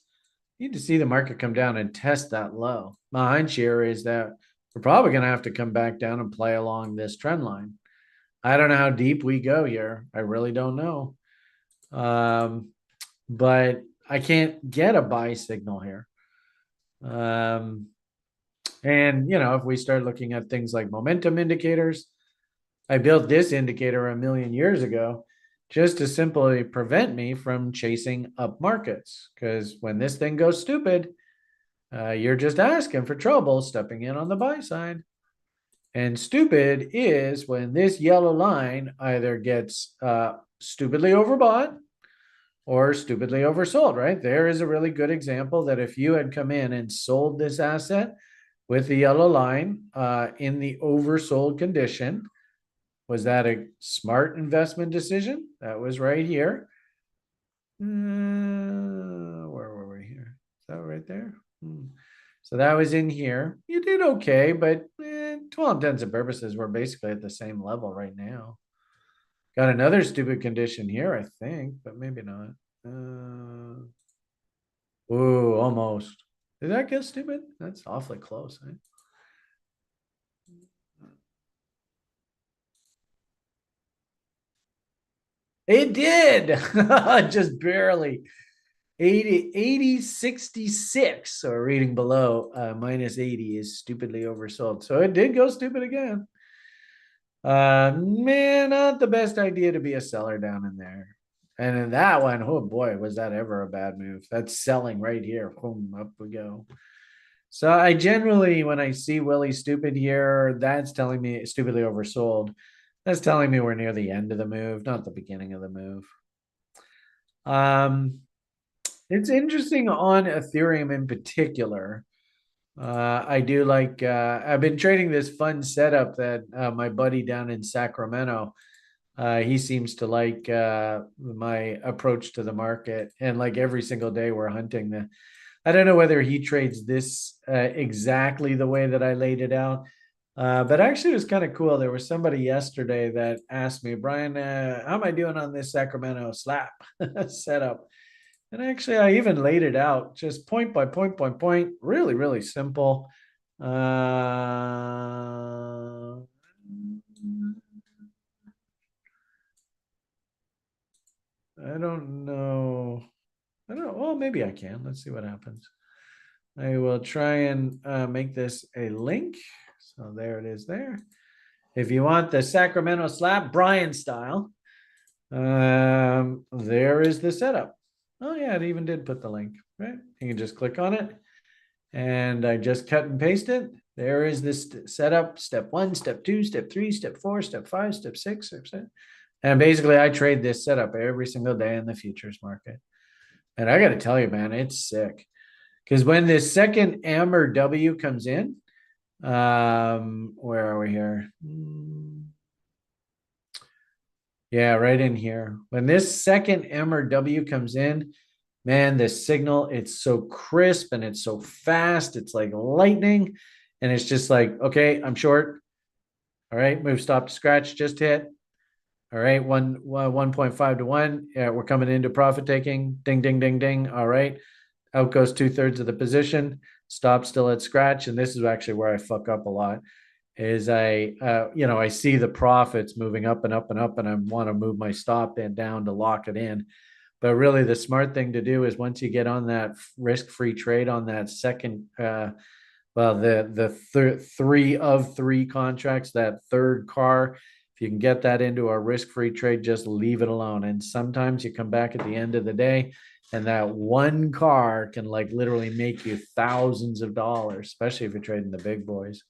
you need to see the market come down and test that low. My hunch here is that we're probably going to have to come back down and play along this trend line. I don't know how deep we go here. I really don't know. But I can't get a buy signal here. And, if we start looking at things like momentum indicators, I built this indicator a million years ago just to simply prevent me from chasing up markets. Because when this thing goes stupid, you're just asking for trouble stepping in on the buy side. And stupid is when this yellow line either gets stupidly overbought or stupidly oversold, right? There is a really good example that if you had come in and sold this asset with the yellow line in the oversold condition, was that a smart investment decision? That was right here. Where were we here? Is that right there? So that was in here. You did okay, but to all intents and purposes, we're basically at the same level right now. Got another stupid condition here, I think, but maybe not. Ooh, almost. Did that get stupid? That's awfully close. Eh? It did. Just barely. 80.66. So reading below, minus 80 is stupidly oversold. So it did go stupid again. Man, not the best idea to be a seller down in there. And in that one, oh boy, was that ever a bad move. That's selling right here. Boom, up we go. So I generally, when I see Willie stupid here, that's telling me stupidly oversold. That's telling me we're near the end of the move, not the beginning of the move. It's interesting on Ethereum in particular. I do like, I've been trading this fun setup that my buddy down in Sacramento, he seems to like my approach to the market. And like every single day, we're hunting the. I don't know whether he trades this exactly the way that I laid it out. But actually, it was kind of cool. There was somebody yesterday that asked me, Brian, how am I doing on this Sacramento slap setup? And actually, I even laid it out just point by point by point, really, really simple. I don't know. I don't know. Well, maybe I can. Let's see what happens. I will try and make this a link. So there it is there. If you want the Sacramento slap Brian style, there is the setup. Oh yeah, it even did put the link, right? You can just click on it and I just cut and paste it. There is this setup, step 1, step 2, step 3, step 4, step 5, step 6, step 7. And basically I trade this setup every single day in the futures market. And I got to tell you, man, it's sick. Because when this second M or W comes in, where are we here? Yeah, right in here. When this second M or W comes in, man, the signal, it's so crisp and it's so fast. It's like lightning. And it's just like, okay, I'm short. All right, move stop to scratch, just hit. All right, 1.5 to 1. Yeah, we're coming into profit taking. Ding, ding, ding, ding. All right. Out goes 2/3 of the position. Stop still at scratch. And this is actually where I fuck up a lot. Is I see the profits moving up and up and up, and I want to move my stop and down to lock it in. But really, the smart thing to do is once you get on that risk-free trade on that second, the 3 of 3 contracts, that third car, if you can get that into a risk-free trade, just leave it alone. And sometimes you come back at the end of the day, and that one car can like literally make you thousands of dollars, especially if you're trading the big boys.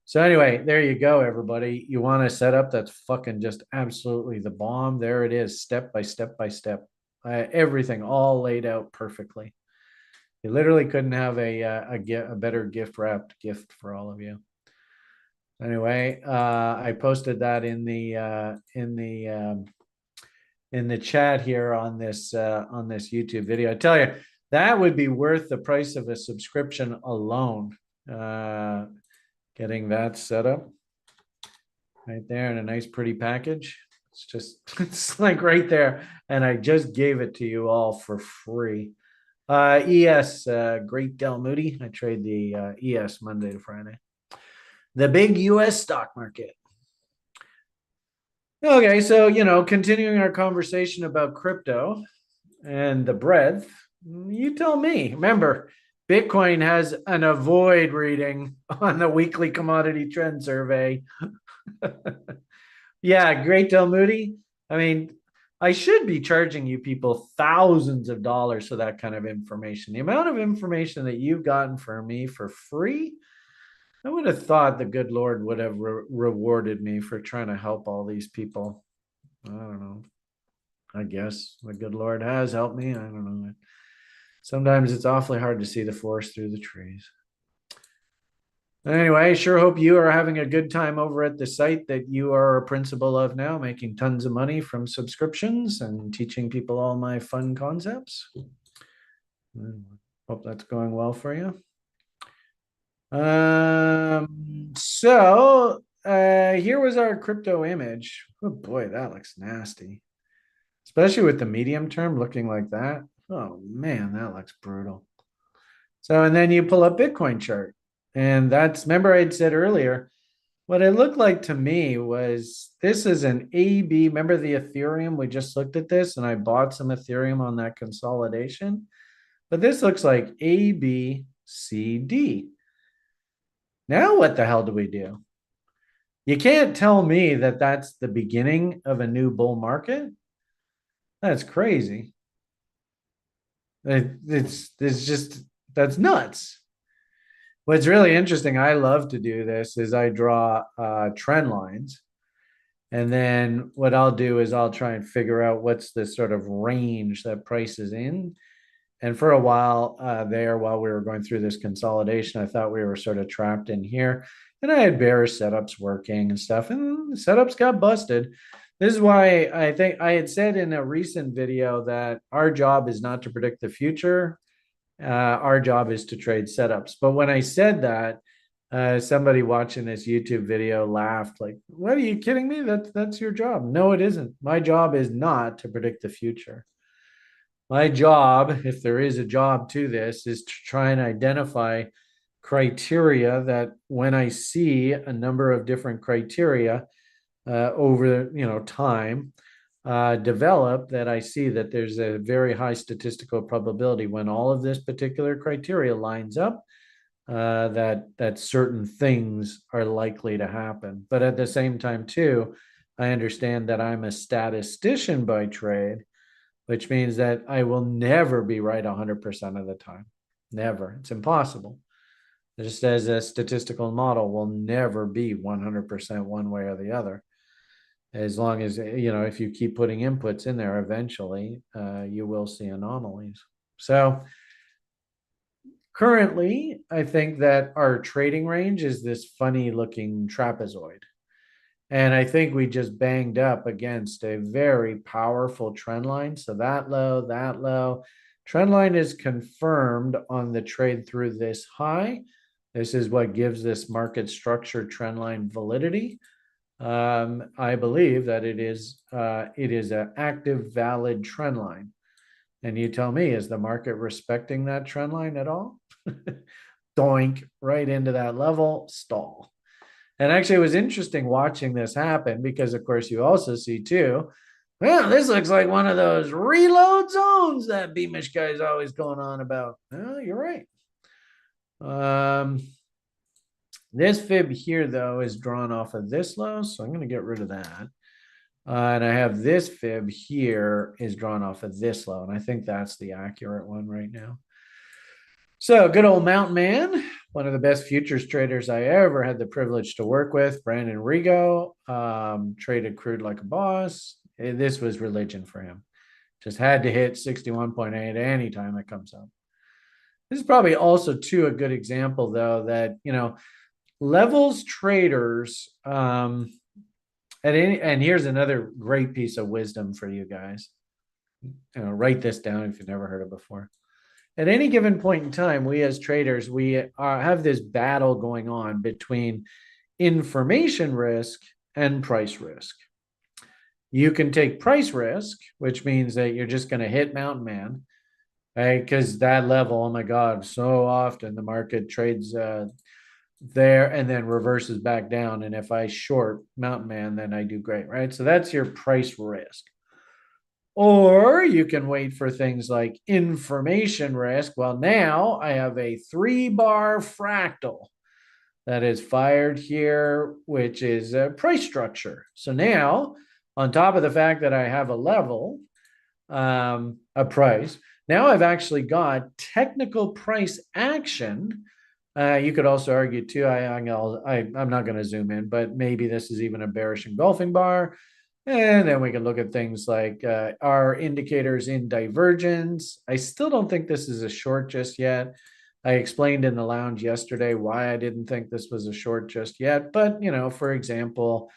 So anyway, there you go, everybody. You want a setup that's fucking just absolutely the bomb. There it is, step by step by step. Everything all laid out perfectly. You literally couldn't have a better gift wrapped gift for all of you. Anyway, I posted that in the chat here on this YouTube video. I tell you, that would be worth the price of a subscription alone. Getting that set up right there in a nice pretty package. It's just it's like right there, and I just gave it to you all for free. ES, Great Del Moody. I trade the ES Monday to Friday. The big US stock market. Okay, so continuing our conversation about crypto and the breadth, you tell me. Remember, Bitcoin has an avoid reading on the weekly commodity trend survey. Yeah, Great Del Moody. I mean, I should be charging you people thousands of dollars for that kind of information. The amount of information that you've gotten for me for free, I would have thought the good Lord would have rewarded me for trying to help all these people. I don't know. I guess the good Lord has helped me. I don't know. Sometimes it's awfully hard to see the forest through the trees. Anyway, sure hope you are having a good time over at the site that you are a principal of now, making tons of money from subscriptions and teaching people all my fun concepts. Hope that's going well for you. Here was our crypto image. Oh boy, that looks nasty. Especially with the medium term looking like that. Oh man, that looks brutal. So, and then you pull up Bitcoin chart. And that's, remember I had said earlier, What it looked like to me was this is an AB. Remember the Ethereum? We just looked at this and I bought some Ethereum on that consolidation. But this looks like A, B, C, D. Now, what the hell do we do? You can't tell me that that's the beginning of a new bull market. That's crazy. It's just, that's nuts. What's really interesting, I love to do this, is I draw trend lines. And then what I'll do is I'll try and figure out what's the sort of range that price is in. And for a while while we were going through this consolidation, I thought we were sort of trapped in here. And I had bearish setups working and stuff, and the setups got busted. This is why I think I had said in a recent video that our job is not to predict the future. Our job is to trade setups. But when I said that, somebody watching this YouTube video laughed like, "What, are you kidding me? That's your job." No, it isn't. My job is not to predict the future. My job, if there is a job to this, is to try and identify criteria that when I see a number of different criteria over time develop, that I see that there's a very high statistical probability when all of this particular criteria lines up, that certain things are likely to happen. But at the same time, too, I understand that I'm a statistician by trade, which means that I will never be right 100% of the time. Never. It's impossible. Just as a statistical model will never be 100% one way or the other. As long as, if you keep putting inputs in there, eventually you will see anomalies. So currently, I think that our trading range is this funny looking trapezoid. And I think we just banged up against a very powerful trend line. So that low, that low. Trend line is confirmed on the trade through this high. This is what gives this market structure trend line validity. I believe that it is an active, valid trend line. And you tell me, is the market respecting that trend line at all? Doink, right into that level, stall. And actually, it was interesting watching this happen because, of course, you also see too, well, this looks like one of those reload zones that Beamish guy is always going on about. Oh, you're right. This fib here, though, is drawn off of this low, so I'm going to get rid of that. And I have this fib here is drawn off of this low, and I think that's the accurate one right now. So good old Mountain Man, one of the best futures traders I ever had the privilege to work with, Brandon Rigo, traded crude like a boss. This was religion for him. Just had to hit 61.8 anytime it comes up. This is probably also, too, a good example, though, that, levels traders, and here's another great piece of wisdom for you guys. Write this down if you've never heard it before. At any given point in time, we as traders, we have this battle going on between information risk and price risk. You can take price risk, which means that you're just going to hit Mountain Man, right? Because that level, oh my God, so often the market trades there and then reverses back down. And if I short Mountain Man, then I do great, right? So that's your price risk. Or you can wait for things like information risk. Well, now I have a 3-bar fractal that is fired here, which is a price structure. So now, on top of the fact that I have a level, a price, now I've actually got technical price action. You could also argue too, I'm not going to zoom in, but maybe this is even a bearish engulfing bar. And then we can look at things like our indicators in divergence. I still don't think this is a short just yet. I explained in the lounge yesterday why I didn't think this was a short just yet. But, for example,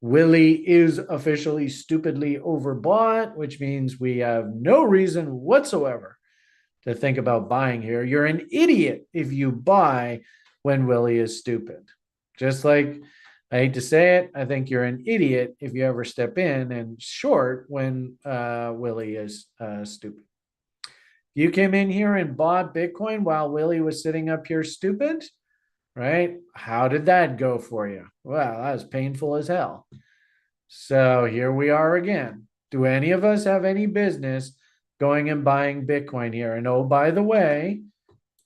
Willie is officially stupidly overbought, which means we have no reason whatsoever to think about buying here. You're an idiot if you buy when Willie is stupid. Just like, I hate to say it, I think you're an idiot if you ever step in and short when Willie is stupid. If you came in here and bought Bitcoin while Willie was sitting up here stupid, right? How did that go for you? Well, that was painful as hell. So here we are again. Do any of us have any business going and buying Bitcoin here? And oh, by the way,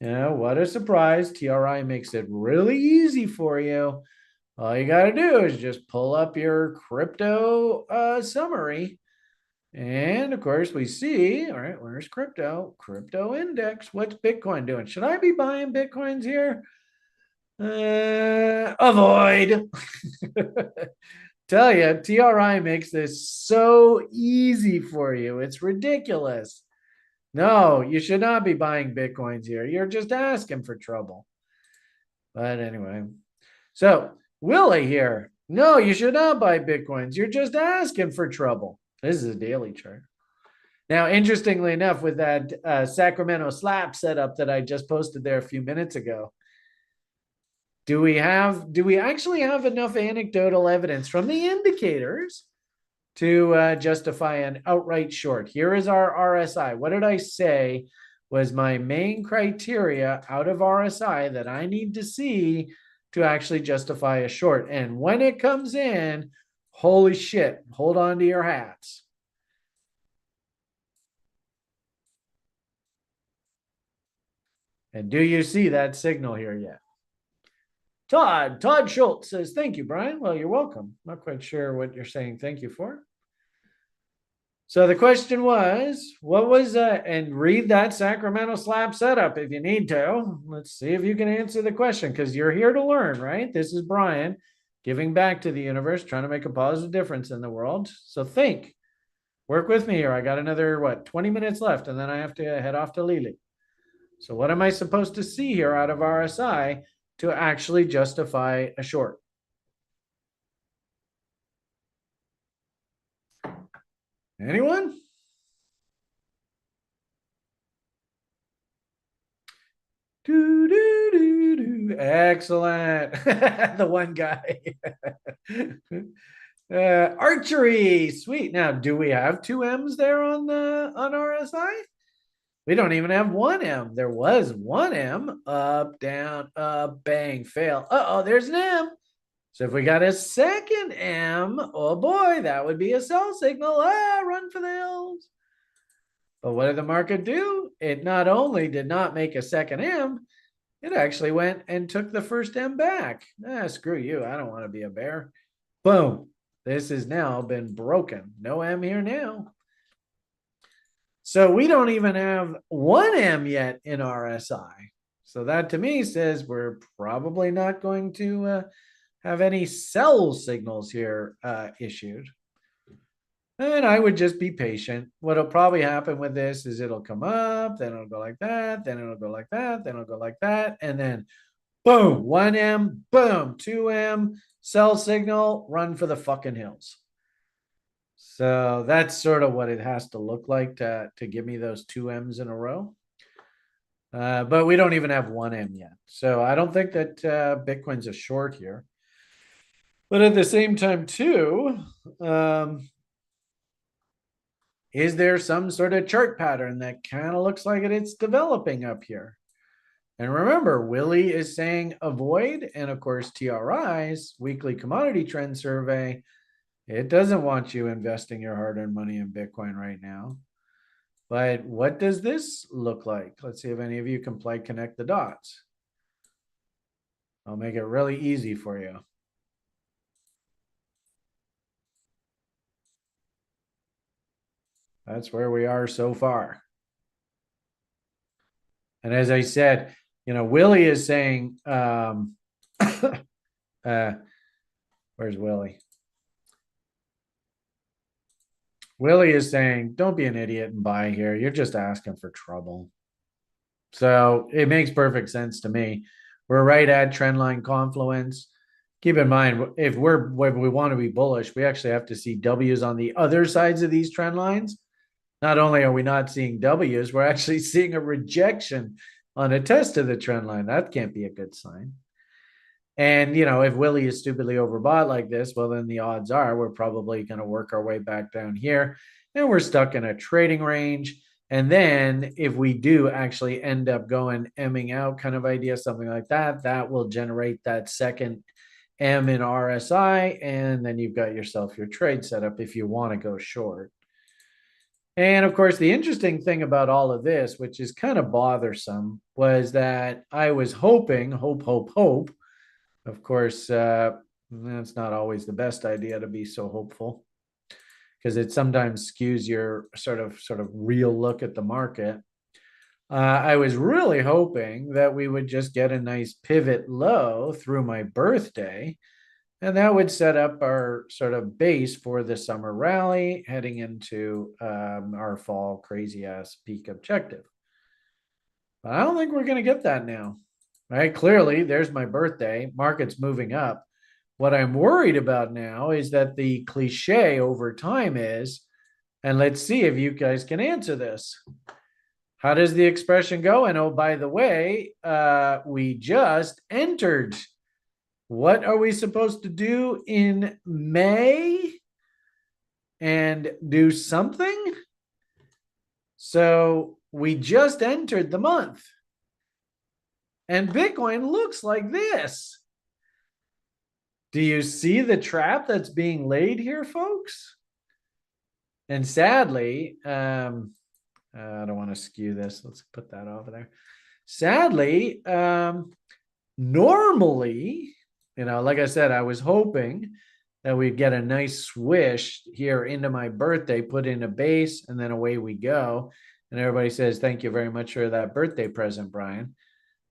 what a surprise. TRI makes it really easy for you. All you got to do is just pull up your crypto summary. And of course, we see, all right, where's crypto? Crypto index. What's Bitcoin doing? Should I be buying Bitcoins here? Avoid. Tell you, TRI makes this so easy for you. It's ridiculous. No, you should not be buying Bitcoins here. You're just asking for trouble. But anyway, so Willie here. No, you should not buy Bitcoins. You're just asking for trouble. This is a daily chart. Now, interestingly enough, with that Sacramento slap setup that I just posted there a few minutes ago, do we actually have enough anecdotal evidence from the indicators to justify an outright short? Here is our RSI. What did I say was my main criteria out of RSI that I need to see to actually justify a short? And when it comes in, holy shit, hold on to your hats. And do you see that signal here yet? Todd Schultz says, thank you, Brian. Well, you're welcome. Not quite sure what you're saying thank you for. So the question was, what was, and read that Sacramento slab setup if you need to. Let's see if you can answer the question, because you're here to learn, right? This is Brian giving back to the universe, trying to make a positive difference in the world. So think, work with me here. I got another, 20 minutes left, and then I have to head off to Lily. So what am I supposed to see here out of RSI to actually justify a short? Anyone? Do, do, do, do. Excellent. The one guy. Archery. Sweet. Now, do we have two M's there on RSI? We don't even have one M. There was one M. Up, down, up, bang, fail. Uh-oh, there's an M. So if we got a second M, oh boy, that would be a sell signal. Run for the hills. But what did the market do? It not only did not make a second M, it actually went and took the first M back. Screw you. I don't want to be a bear. Boom. This has now been broken. No M here now. So we don't even have one M yet in RSI. So that to me says we're probably not going to have any sell signals here issued. And I would just be patient. What'll probably happen with this is it'll come up, then it'll go like that, then it'll go like that, then it'll go like that, and then boom, 1M, boom, 2M, sell signal, run for the fucking hills. So that's sort of what it has to look like to give me those 2Ms in a row. But we don't even have 1M yet. So I don't think that Bitcoin's a short here. But at the same time, too, is there some sort of chart pattern that kind of looks like it's developing up here? And remember, Willie is saying avoid. And of course, TRI's weekly commodity trend survey, it doesn't want you investing your hard-earned money in Bitcoin right now. But what does this look like? Let's see if any of you can connect the dots. I'll make it really easy for you. That's where we are so far. And as I said, Willie is saying, where's Willie? Willie is saying, don't be an idiot and buy here. You're just asking for trouble. So it makes perfect sense to me. We're right at trendline confluence. Keep in mind, if we want to be bullish, we actually have to see W's on the other sides of these trend lines. Not only are we not seeing W's, we're actually seeing a rejection on a test of the trend line. That can't be a good sign. And, if Willie is stupidly overbought like this, well, then the odds are we're probably going to work our way back down here. And we're stuck in a trading range. And then if we do actually end up going Ming out kind of idea, something like that, that will generate that second M in RSI. And then you've got yourself your trade set up if you want to go short. And of course, the interesting thing about all of this, which is kind of bothersome, was that I was hoping, hope. Of course, that's not always the best idea to be so hopeful because it sometimes skews your sort of real look at the market. I was really hoping that we would just get a nice pivot low through my birthday, and that would set up our sort of base for the summer rally heading into our fall crazy ass peak objective. But I don't think we're going to get that now. Right? Clearly, there's my birthday. Market's moving up. What I'm worried about now is that the cliche over time is, and let's see if you guys can answer this. How does the expression go? And oh, by the way, we just entered. What are we supposed to do in May? And do something? So we just entered the month. And Bitcoin looks like this. Do you see the trap that's being laid here, folks? And sadly, I don't want to skew this. Let's put that over there. Sadly, normally, like I said, I was hoping that we'd get a nice swish here into my birthday, put in a base, and then away we go. And everybody says, thank you very much for that birthday present, Brian.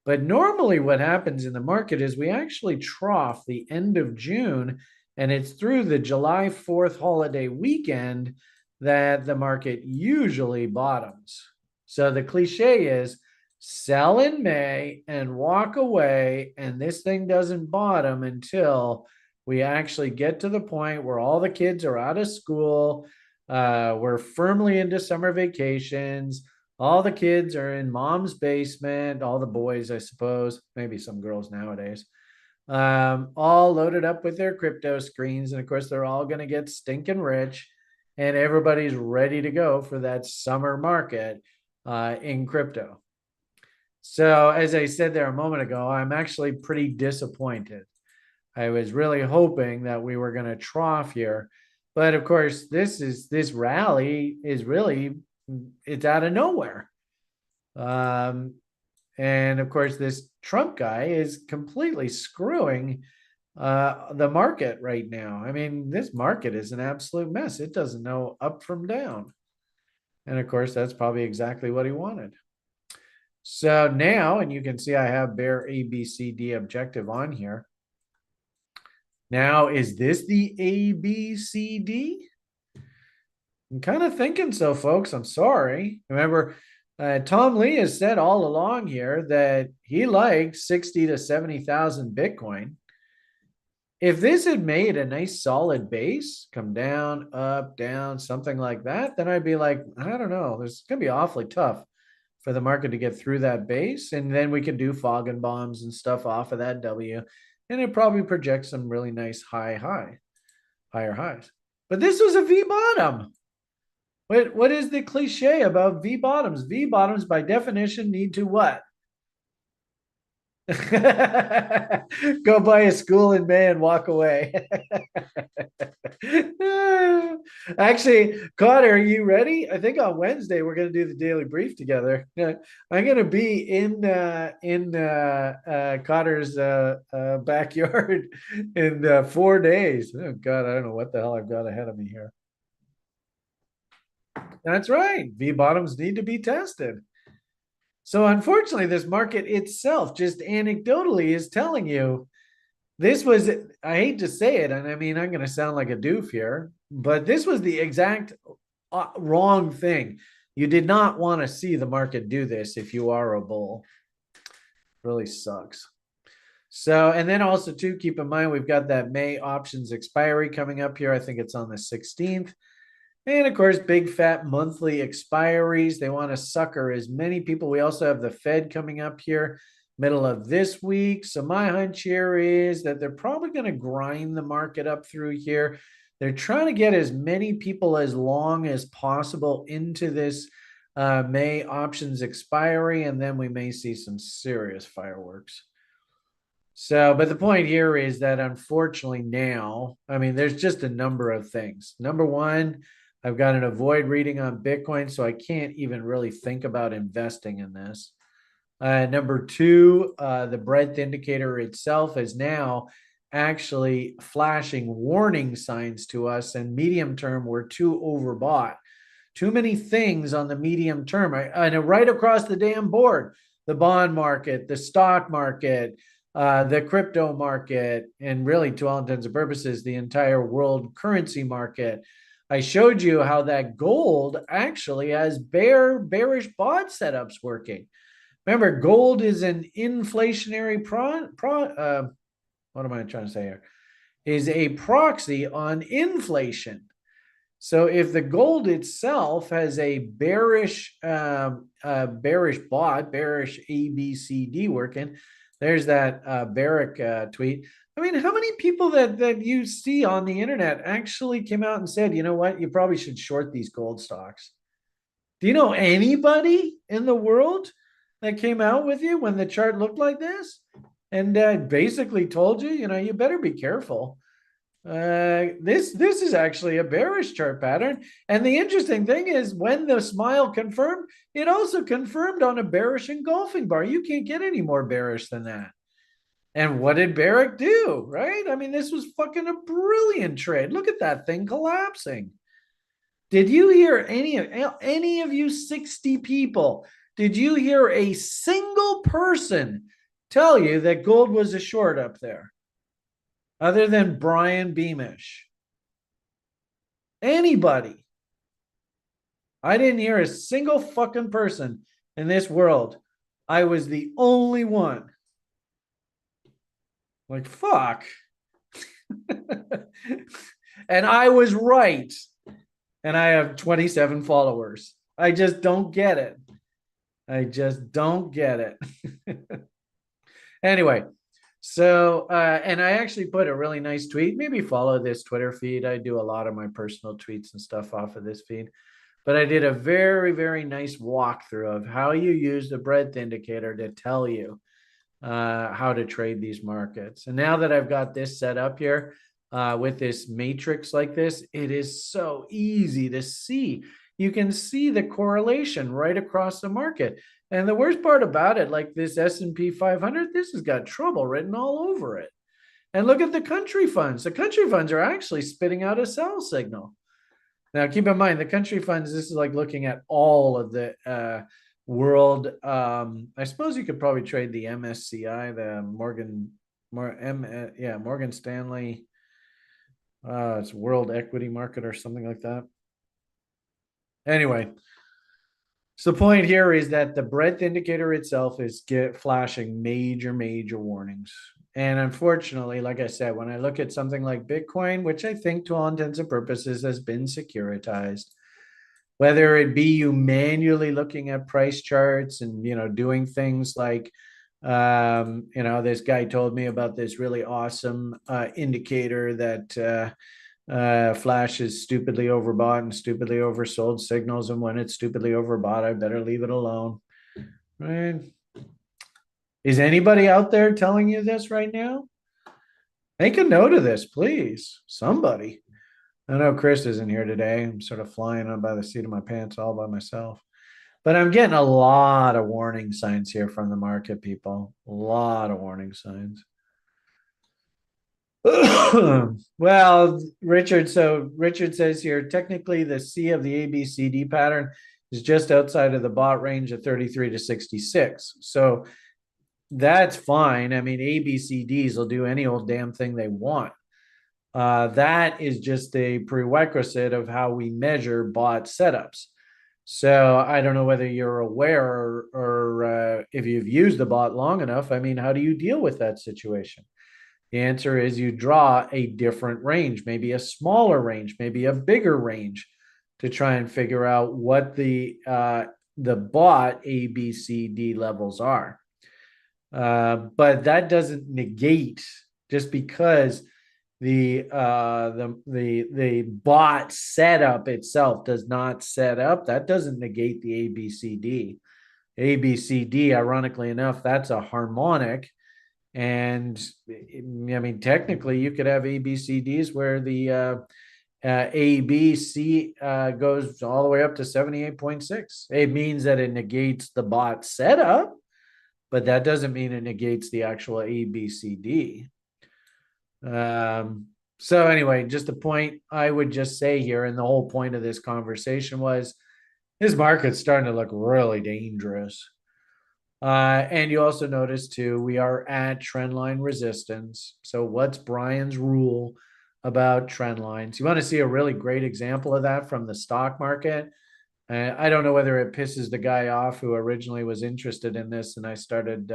But normally what happens in the market is we actually trough the end of June, and it's through the July 4th holiday weekend that the market usually bottoms. So the cliche is sell in May and walk away, and this thing doesn't bottom until we actually get to the point where all the kids are out of school, we're firmly into summer vacations, all the kids are in mom's basement, all the boys, I suppose, maybe some girls nowadays, all loaded up with their crypto screens. And of course, they're all going to get stinking rich, and everybody's ready to go for that summer market in crypto. So as I said there a moment ago, I'm actually pretty disappointed. I was really hoping that we were going to trough here. But of course, this rally is really, it's out of nowhere. And of course, this Trump guy is completely screwing the market right now. I mean, this market is an absolute mess. It doesn't know up from down. And of course, that's probably exactly what he wanted. So now, and you can see I have bear ABCD objective on here. Now, is this the ABCD? I'm kind of thinking so, folks. I'm sorry. Remember, Tom Lee has said all along here that he likes 60 to 70,000 Bitcoin. If this had made a nice solid base, come down, up, down, something like that, then I'd be like, I don't know, it's going to be awfully tough for the market to get through that base. And then we could do fog and bombs and stuff off of that W. And it probably projects some really nice higher highs. But this was a V bottom. What is the cliche about V bottoms? V bottoms by definition need to what? Go buy a school in May and walk away. Actually, Connor, are you ready? I think on Wednesday we're going to do the daily brief together. I'm going to be in Connor's backyard in 4 days. Oh God, I don't know what the hell I've got ahead of me here. That's right. V bottoms need to be tested. So unfortunately, this market itself, just anecdotally, is telling you this was, I hate to say it, and I mean, I'm going to sound like a doof here, but this was the exact wrong thing. You did not want to see the market do this if you are a bull. Really sucks. So, and then also too, keep in mind, we've got that May options expiry coming up here. I think it's on the 16th. And of course, big fat monthly expiries. They want to sucker as many people. We also have the Fed coming up here middle of this week. So my hunch here is that they're probably going to grind the market up through here. They're trying to get as many people as long as possible into this May options expiry, and then we may see some serious fireworks. So, but the point here is that unfortunately now, I mean, there's just a number of things. Number one, I've got an avoid reading on Bitcoin, so I can't even really think about investing in this. Number two, the breadth indicator itself is now actually flashing warning signs to us, and medium term, we're too overbought. Too many things on the medium term. I know right across the damn board, the bond market, the stock market, the crypto market, and really, to all intents and purposes, the entire world currency market. I showed you how that gold actually has bearish bot setups working. Remember, gold is an inflationary what am I trying to say here? Is a proxy on inflation. So if the gold itself has a bearish bot, bearish ABCD working, there's that Barrick tweet. I mean, how many people that you see on the internet actually came out and said, you know what, you probably should short these gold stocks? Do you know anybody in the world that came out with you when the chart looked like this and basically told you, you know, you better be careful? This is actually a bearish chart pattern. And the interesting thing is when the smile confirmed, it also confirmed on a bearish engulfing bar. You can't get any more bearish than that. And what did Barrick do? Right? I mean, this was fucking a brilliant trade. Look at that thing collapsing. Did you hear any of you 60 people? Did you hear a single person tell you that gold was a short up there? Other than Brian Beamish. Anybody. I didn't hear a single fucking person in this world. I was the only one. Like, fuck. And I was right. And I have 27 followers. I just don't get it. I just don't get it. Anyway, so, and I actually put a really nice tweet. Maybe follow this Twitter feed. I do a lot of my personal tweets and stuff off of this feed. But I did a very, very nice walkthrough of how you use the breadth indicator to tell you how to trade these markets. And now that I've got this set up here with this matrix like this, it is so easy to see. You can see the correlation right across the market. And the worst part about it, like this S&P 500, this has got trouble written all over it. And look at the country funds. The country funds are actually spitting out a sell signal. Now, keep in mind, the country funds, this is like looking at all of the world. I suppose you could probably trade the MSCI, the Morgan Stanley. It's World Equity Market or something like that. Anyway, so the point here is that the breadth indicator itself is flashing major warnings. And unfortunately, like I said, when I look at something like Bitcoin, which I think to all intents and purposes has been securitized, whether it be you manually looking at price charts and, you know, doing things like, you know, this guy told me about this really awesome indicator that Flash is stupidly overbought and stupidly oversold signals, and when it's stupidly overbought, I better leave it alone. Right? Is anybody out there telling you this right now? Make a note of this, please. Somebody. I know Chris isn't here today. I'm sort of flying on by the seat of my pants all by myself. But I'm getting a lot of warning signs here from the market, people. A lot of warning signs. Well, Richard, so Richard says here, technically the C of the ABCD pattern is just outside of the bot range of 33 to 66. So that's fine. I mean, ABCDs will do any old damn thing they want. That is just a prerequisite of how we measure bot setups. So I don't know whether you're aware or if you've used the bot long enough. I mean, how do you deal with that situation? The answer is you draw a different range, maybe a smaller range, maybe a bigger range, to try and figure out what the bot ABCD levels are. But that doesn't negate, just because the bot setup itself does not set up. That doesn't negate the ABCD. ABCD, ironically enough, that's a harmonic. And I mean, technically, you could have ABCDs where the ABC goes all the way up to 78.6. It means that it negates the bot setup, but that doesn't mean it negates the actual ABCD. So anyway, just a point I would just say here, and the whole point of this conversation was this market's starting to look really dangerous. And you also notice too, we are at trend line resistance. So what's Brian's rule about trend lines? You want to see a really great example of that from the stock market? I don't know whether it pisses the guy off who originally was interested in this, and I started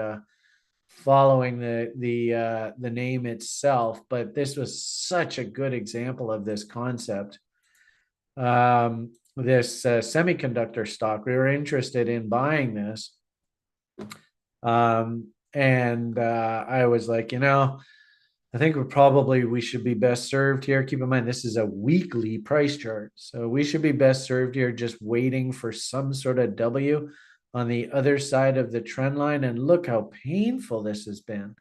following the name itself, but this was such a good example of this concept. This semiconductor stock, we were interested in buying this. And I was like, I think we should be best served here. Keep in mind, this is a weekly price chart. So we should be best served here just waiting for some sort of W on the other side of the trend line. And look how painful this has been.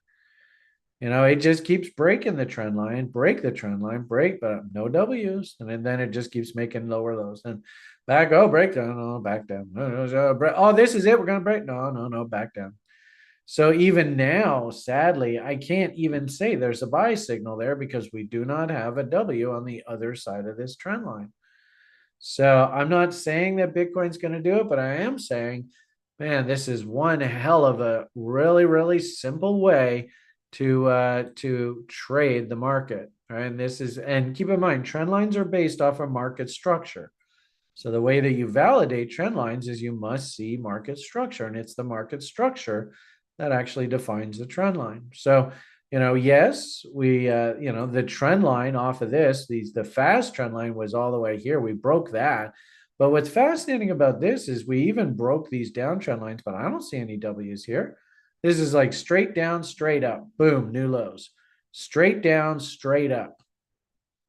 It just keeps breaking the trend line, break the trend line, break, but no W's. And then it just keeps making lower lows. And back, break down, no, back down. Oh, this is it. We're going to break. No, back down. So even now, sadly, I can't even say there's a buy signal there because we do not have a W on the other side of this trend line. So I'm not saying that Bitcoin's going to do it, but I am saying, man, this is one hell of a really, really simple way to trade the market. Right? And keep in mind, trend lines are based off of market structure. So the way that you validate trend lines is you must see market structure, and it's the market structure that actually defines the trend line. So, yes, we, the trend line off of the fast trend line was all the way here. We broke that. But what's fascinating about this is we even broke these downtrend lines, but I don't see any W's here. This is like straight down, straight up, boom, new lows. Straight down, straight up,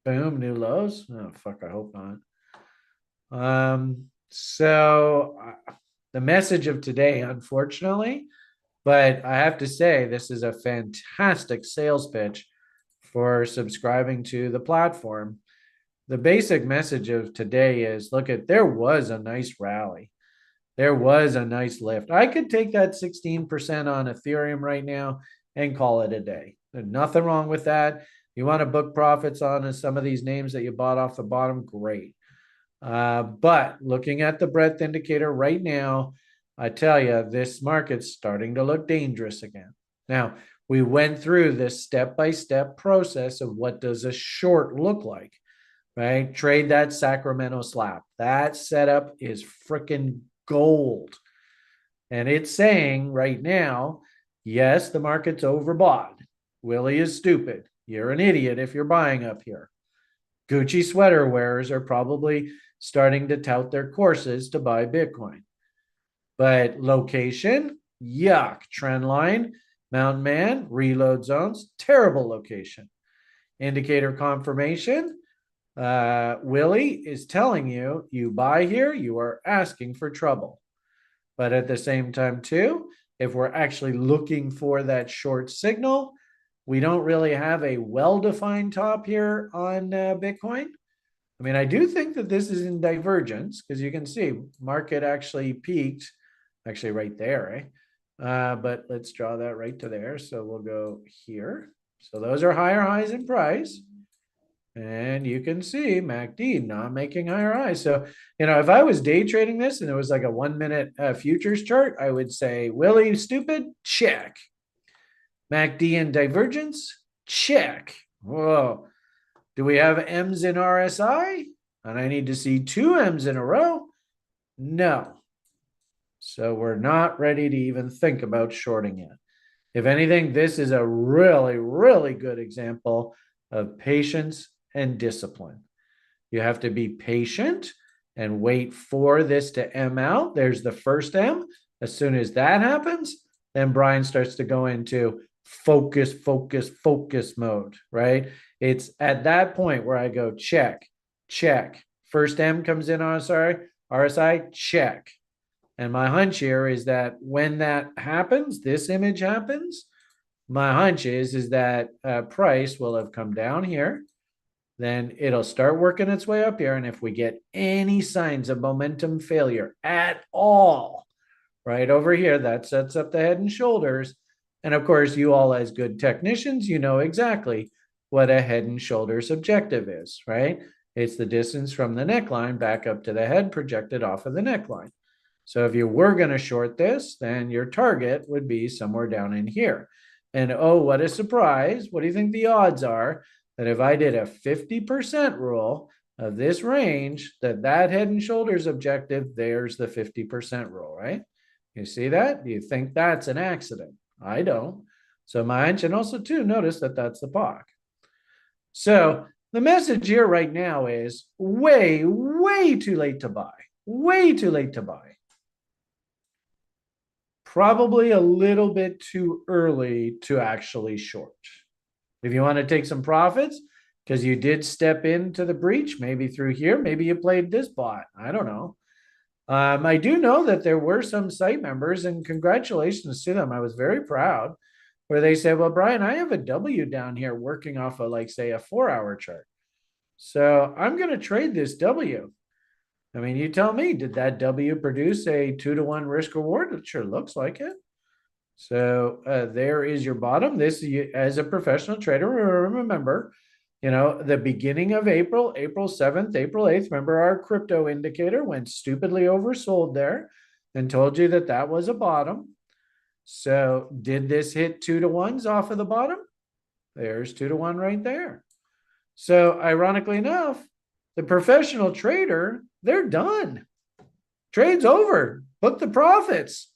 boom, new lows. Oh, fuck, I hope not. So the message of today, unfortunately, but I have to say, this is a fantastic sales pitch for subscribing to the platform. The basic message of today is, there was a nice rally. There was a nice lift. I could take that 16% on Ethereum right now and call it a day. There's nothing wrong with that. You want to book profits on some of these names that you bought off the bottom, great. But looking at the breadth indicator right now, I tell you, this market's starting to look dangerous again. Now, we went through this step-by-step process of what does a short look like, right? Trade that Sacramento slap. That setup is freaking gold. And it's saying right now, yes, the market's overbought. Willie is stupid. You're an idiot if you're buying up here. Gucci sweater wearers are probably starting to tout their courses to buy Bitcoin. But location, yuck. Trend line, Mountain Man, reload zones, terrible location. Indicator confirmation, Willie is telling you, you buy here, you are asking for trouble. But at the same time too, if we're actually looking for that short signal, we don't really have a well-defined top here on Bitcoin. I mean, I do think that this is in divergence because you can see market actually peaked, actually right there, but let's draw that right to there. So we'll go here. So those are higher highs in price. And you can see MACD not making higher highs. So, if I was day trading this and it was like a 1 minute futures chart, I would say, Willie, stupid, check. MACD in divergence, check. Whoa. Do we have M's in RSI? And I need to see 2 M's in a row? No. So we're not ready to even think about shorting yet. If anything, this is a really, really good example of patience and discipline. You have to be patient and wait for this to M out. There's the first M. As soon as that happens, then Brian starts to go into focus mode, right? It's at that point where I go check, check. First M comes in on RSI, check. And my hunch here is that when that happens, this image happens, my hunch is that price will have come down here. Then it'll start working its way up here. And if we get any signs of momentum failure at all, right over here, that sets up the head and shoulders. And of course, you all as good technicians, you know exactly what a head and shoulders objective is, right? It's the distance from the neckline back up to the head projected off of the neckline. So if you were going to short this, then your target would be somewhere down in here. And oh, what a surprise. What do you think the odds are that if I did a 50% rule of this range, that head and shoulders objective, there's the 50% rule, right? You see that? Do you think that's an accident? I don't. So my hunch, and also too, notice that that's the POC. So the message here right now is way, way too late to buy. Way too late to buy. Probably a little bit too early to actually short. If you want to take some profits, because you did step into the breach, maybe through here, maybe you played this bot. I don't know. I do know that there were some site members, and congratulations to them. I was very proud, where they said, well, Brian, I have a W down here working off of, like, say, a 4-hour chart. So I'm going to trade this W. I mean, you tell me, did that W produce a 2-to-1 risk reward? It sure looks like it. So there is your bottom. This, as a professional trader, remember, you know, the beginning of April, April 7th, April 8th, remember our crypto indicator went stupidly oversold there and told you that that was a bottom. So did this hit 2-to-1s off of the bottom? There's 2-to-1 right there. So ironically enough, the professional trader, they're done. Trade's over. Book the profits.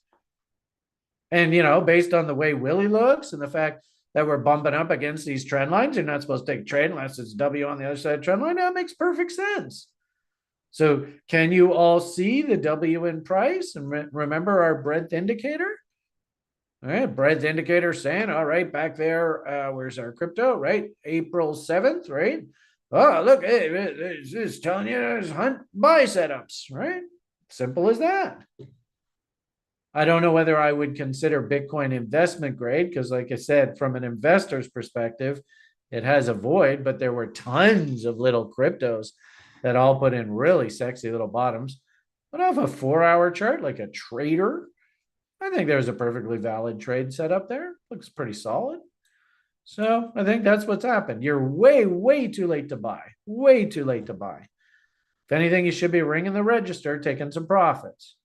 And, you know, based on the way Willie looks and the fact that we're bumping up against these trend lines, you're not supposed to take trade unless it's W on the other side of the trend line. That makes perfect sense. So can you all see the W in price? And remember our breadth indicator? All right, breadth indicator saying, all right, back there, where's our crypto, right? April 7th, right? Oh, look, it's telling you there's hunt buy setups, right? Simple as that. I don't know whether I would consider Bitcoin investment grade because, like I said, from an investor's perspective, it has a void, but there were tons of little cryptos that all put in really sexy little bottoms. But off a 4-hour chart, like a trader, I think there's a perfectly valid trade set up there. Looks pretty solid. So I think that's what's happened. You're way, way too late to buy. Way too late to buy. If anything, you should be ringing the register, taking some profits.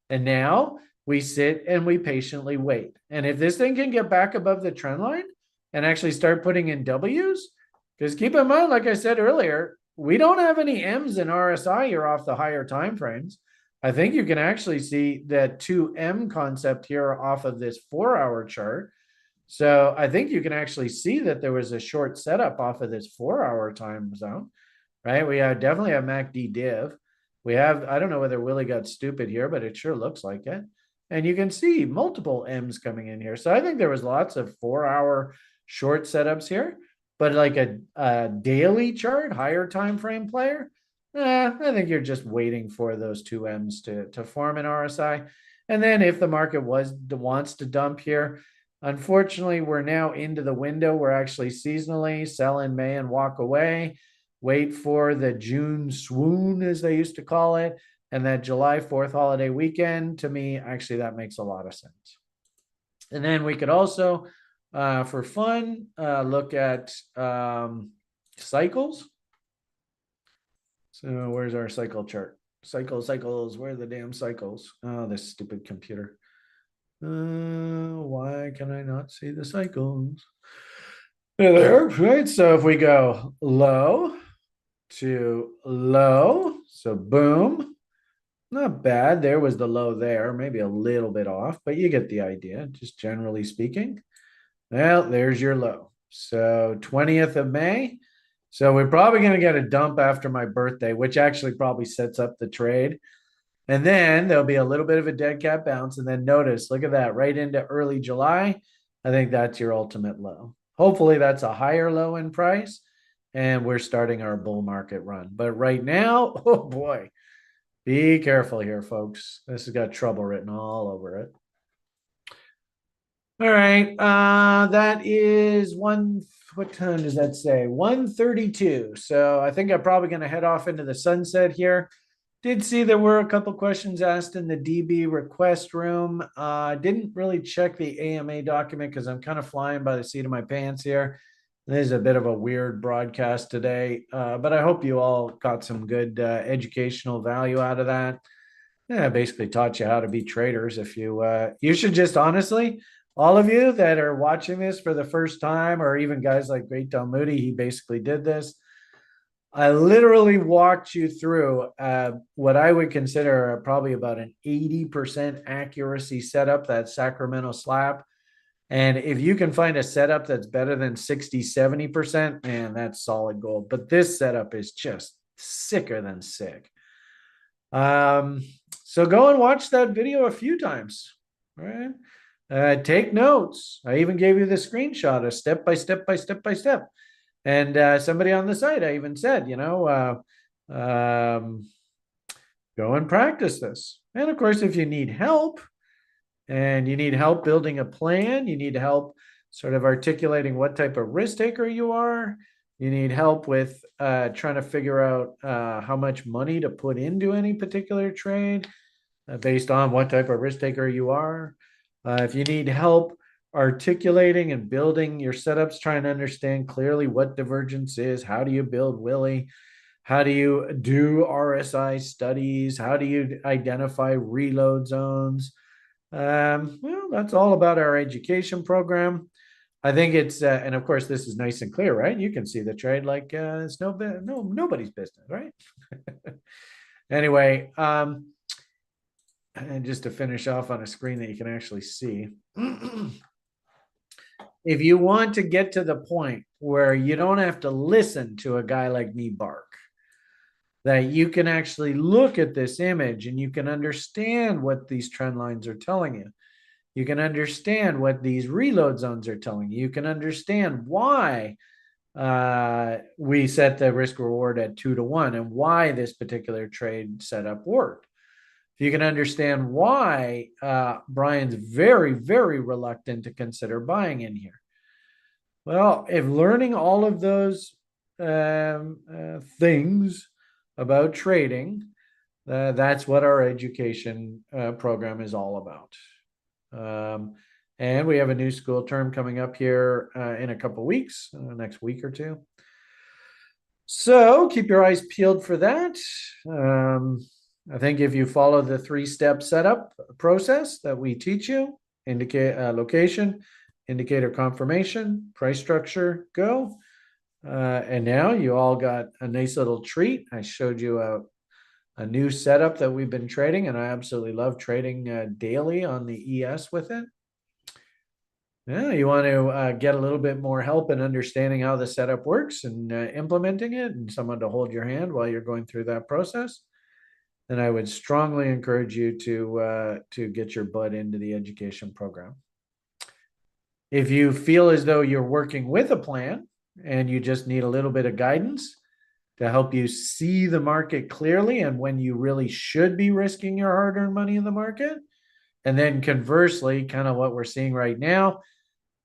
And now we sit and we patiently wait. And if this thing can get back above the trend line and actually start putting in W's, because keep in mind, like I said earlier, we don't have any M's in RSI here off the higher time frames. I think you can actually see that 2M concept here off of this 4-hour chart. So I think you can actually see that there was a short setup off of this 4-hour time zone, right? We definitely have MACD div. We have, I don't know whether Willie got stupid here, but it sure looks like it. And you can see multiple M's coming in here. So I think there was lots of 4-hour short setups here, but like a daily chart, higher time frame player, I think you're just waiting for those 2 M's to form an RSI. And then if the market wants to dump here, unfortunately, we're now into the window. We're actually seasonally sell in May and walk away. Wait for the June swoon, as they used to call it, and that July 4th holiday weekend. To me, actually, that makes a lot of sense. And then we could also, for fun, look at cycles. So where's our cycle chart? Cycles, where are the damn cycles? Oh, this stupid computer. Why can I not see the cycles? There, right? So if we go low to low, so boom, not bad. There was the low there, maybe a little bit off, but you get the idea, just generally speaking. Well, there's your low. So 20th of May. So we're probably going to get a dump after my birthday, which actually probably sets up the trade. And then there'll be a little bit of a dead cat bounce. And then notice, look at that, right into early July. I think that's your ultimate low. Hopefully that's a higher low in price and we're starting our bull market run. But right now, oh boy, be careful here, folks. This has got trouble written all over it. All right. That is what time does that say? 1:32. So I think I'm probably going to head off into the sunset here. Did see there were a couple questions asked in the DB request room. Didn't really check the AMA document because I'm kind of flying by the seat of my pants here. This is a bit of a weird broadcast today, but I hope you all got some good educational value out of that. Yeah, I basically taught you how to be traders. If you should just honestly, all of you that are watching this for the first time, or even guys like Great Del Moody, he basically did this. I literally walked you through what I would consider probably about an 80% accuracy setup, that Sacramento slap. And if you can find a setup that's better than 60, 70%, man, that's solid gold. But this setup is just sicker than sick. So go and watch that video a few times, right? Take notes. I even gave you the screenshot, a step by step by step by step. And somebody on the site, I even said, go and practice this. And of course, if you need help and you need help building a plan, you need help sort of articulating what type of risk taker you are, you need help with trying to figure out how much money to put into any particular trade based on what type of risk taker you are. If you need help articulating and building your setups, trying to understand clearly what divergence is, how do you build Willie, how do you do RSI studies, how do you identify reload zones? Well, that's all about our education program. I think it's, and of course, this is nice and clear, right? You can see the trade like it's nobody's business, right? Anyway, and just to finish off on a screen that you can actually see. If you want to get to the point where you don't have to listen to a guy like me bark, that you can actually look at this image and you can understand what these trend lines are telling you. You can understand what these reload zones are telling you. You can understand why we set the risk reward at 2-to-1 and why this particular trade setup worked. If you can understand why Brian's very, very reluctant to consider buying in here. Well, if learning all of those things about trading, that's what our education program is all about. And we have a new school term coming up here in a couple weeks, next week or two. So keep your eyes peeled for that. I think if you follow the 3-step setup process that we teach you, indicate location, indicator confirmation, price structure, go. And now you all got a nice little treat. I showed you a new setup that we've been trading, and I absolutely love trading daily on the ES with it. Yeah, you want to get a little bit more help in understanding how the setup works and implementing it, and someone to hold your hand while you're going through that process, then I would strongly encourage you to get your butt into the education program. If you feel as though you're working with a plan and you just need a little bit of guidance to help you see the market clearly and when you really should be risking your hard-earned money in the market, and then conversely, kind of what we're seeing right now,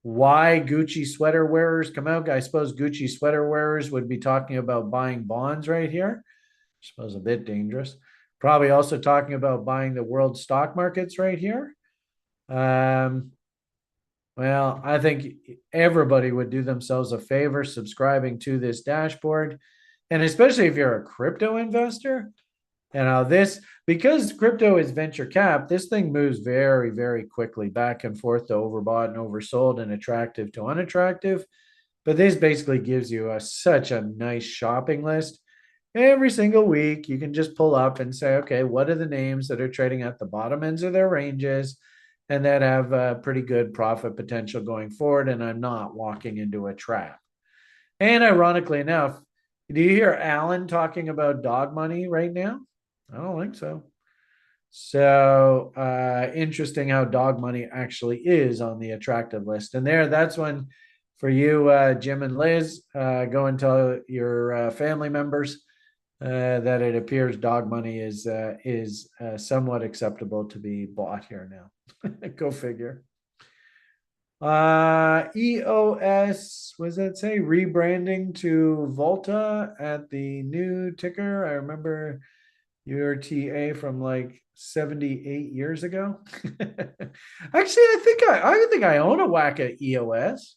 why Gucci sweater wearers come out. I suppose Gucci sweater wearers would be talking about buying bonds right here. I suppose a bit dangerous. Probably also talking about buying the world stock markets right here. Well, I think everybody would do themselves a favor subscribing to this dashboard. And especially if you're a crypto investor, this, because crypto is venture cap, this thing moves very, very quickly back and forth to overbought and oversold and attractive to unattractive. But this basically gives you such a nice shopping list. Every single week, you can just pull up and say, okay, what are the names that are trading at the bottom ends of their ranges and that have pretty good profit potential going forward, and I'm not walking into a trap. And ironically enough, do you hear Alan talking about dog money right now? I don't think so. So interesting how dog money actually is on the attractive list. And that's when for you, Jim and Liz, go and tell your family members that it appears dog money is somewhat acceptable to be bought here now. Go figure. EOS, what does that say? Rebranding to Volta at the new ticker. I remember your TA from like 78 years ago. Actually, I think I own a whack at EOS.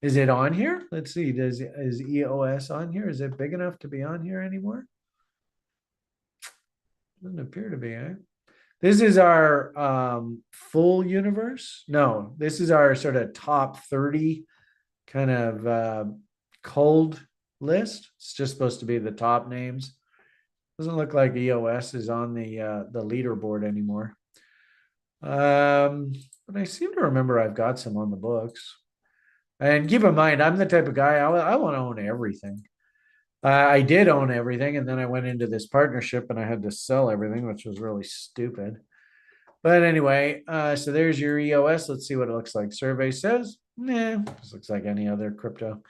Is it on here? Let's see. Is EOS on here? Is it big enough to be on here anymore? Doesn't appear to be, eh? This is our full universe. No, this is our sort of top 30 kind of cold list. It's just supposed to be the top names. Doesn't look like EOS is on the leaderboard anymore. But I seem to remember I've got some on the books. And keep in mind, I'm the type of guy I want to own everything. I did own everything, and then I went into this partnership and I had to sell everything, which was really stupid. But anyway, so there's your EOS. Let's see what it looks like. Survey says, nah, this looks like any other crypto.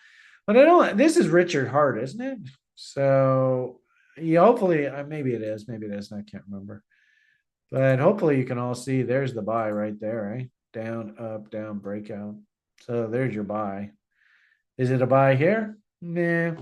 But I don't, this is Richard Hart, isn't it? So yeah, hopefully, maybe it is, maybe it isn't. I can't remember. But hopefully you can all see there's the buy right there, right? Down, up, down, breakout. So there's your buy. Is it a buy here? Nah,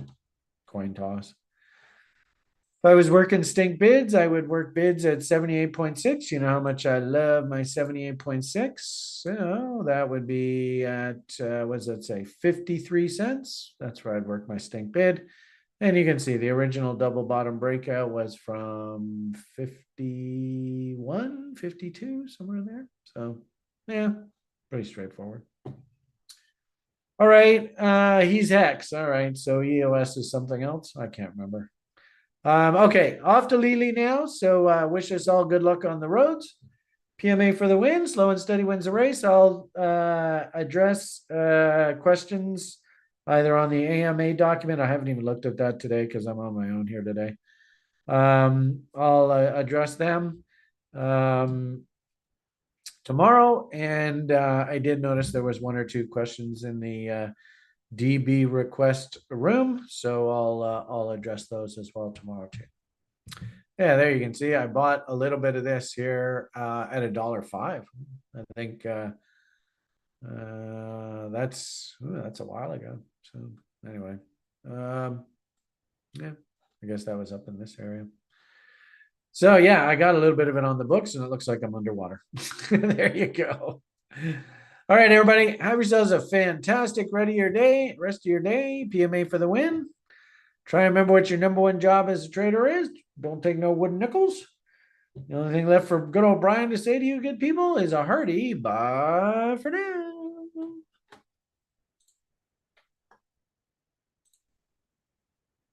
coin toss. If I was working stink bids, I would work bids at 78.6. You know how much I love my 78.6. So that would be at, what does that say? 53 cents. That's where I'd work my stink bid. And you can see the original double bottom breakout was from 51, 52, somewhere in there. So yeah, pretty straightforward. All right, he's Hex. All right, so EOS is something else. I can't remember. Okay, off to Lily now. So wish us all good luck on the roads. PMA for the win. Slow and steady wins the race. I'll address questions either on the AMA document. I haven't even looked at that today because I'm on my own here today. I'll address them tomorrow. And I did notice there was one or two questions in the DB request room. So I'll address those as well tomorrow too. Yeah, there you can see I bought a little bit of this here at $1.05. I think that's a while ago. So anyway, yeah, I guess that was up in this area. So yeah, I got a little bit of it on the books, and it looks like I'm underwater. There you go. All right, everybody, have yourselves a fantastic rest of your day. PMA for the win. Try and remember what your number one job as a trader is. Don't take no wooden nickels. The only thing left for good old Brian to say to you good people is a hearty bye for now.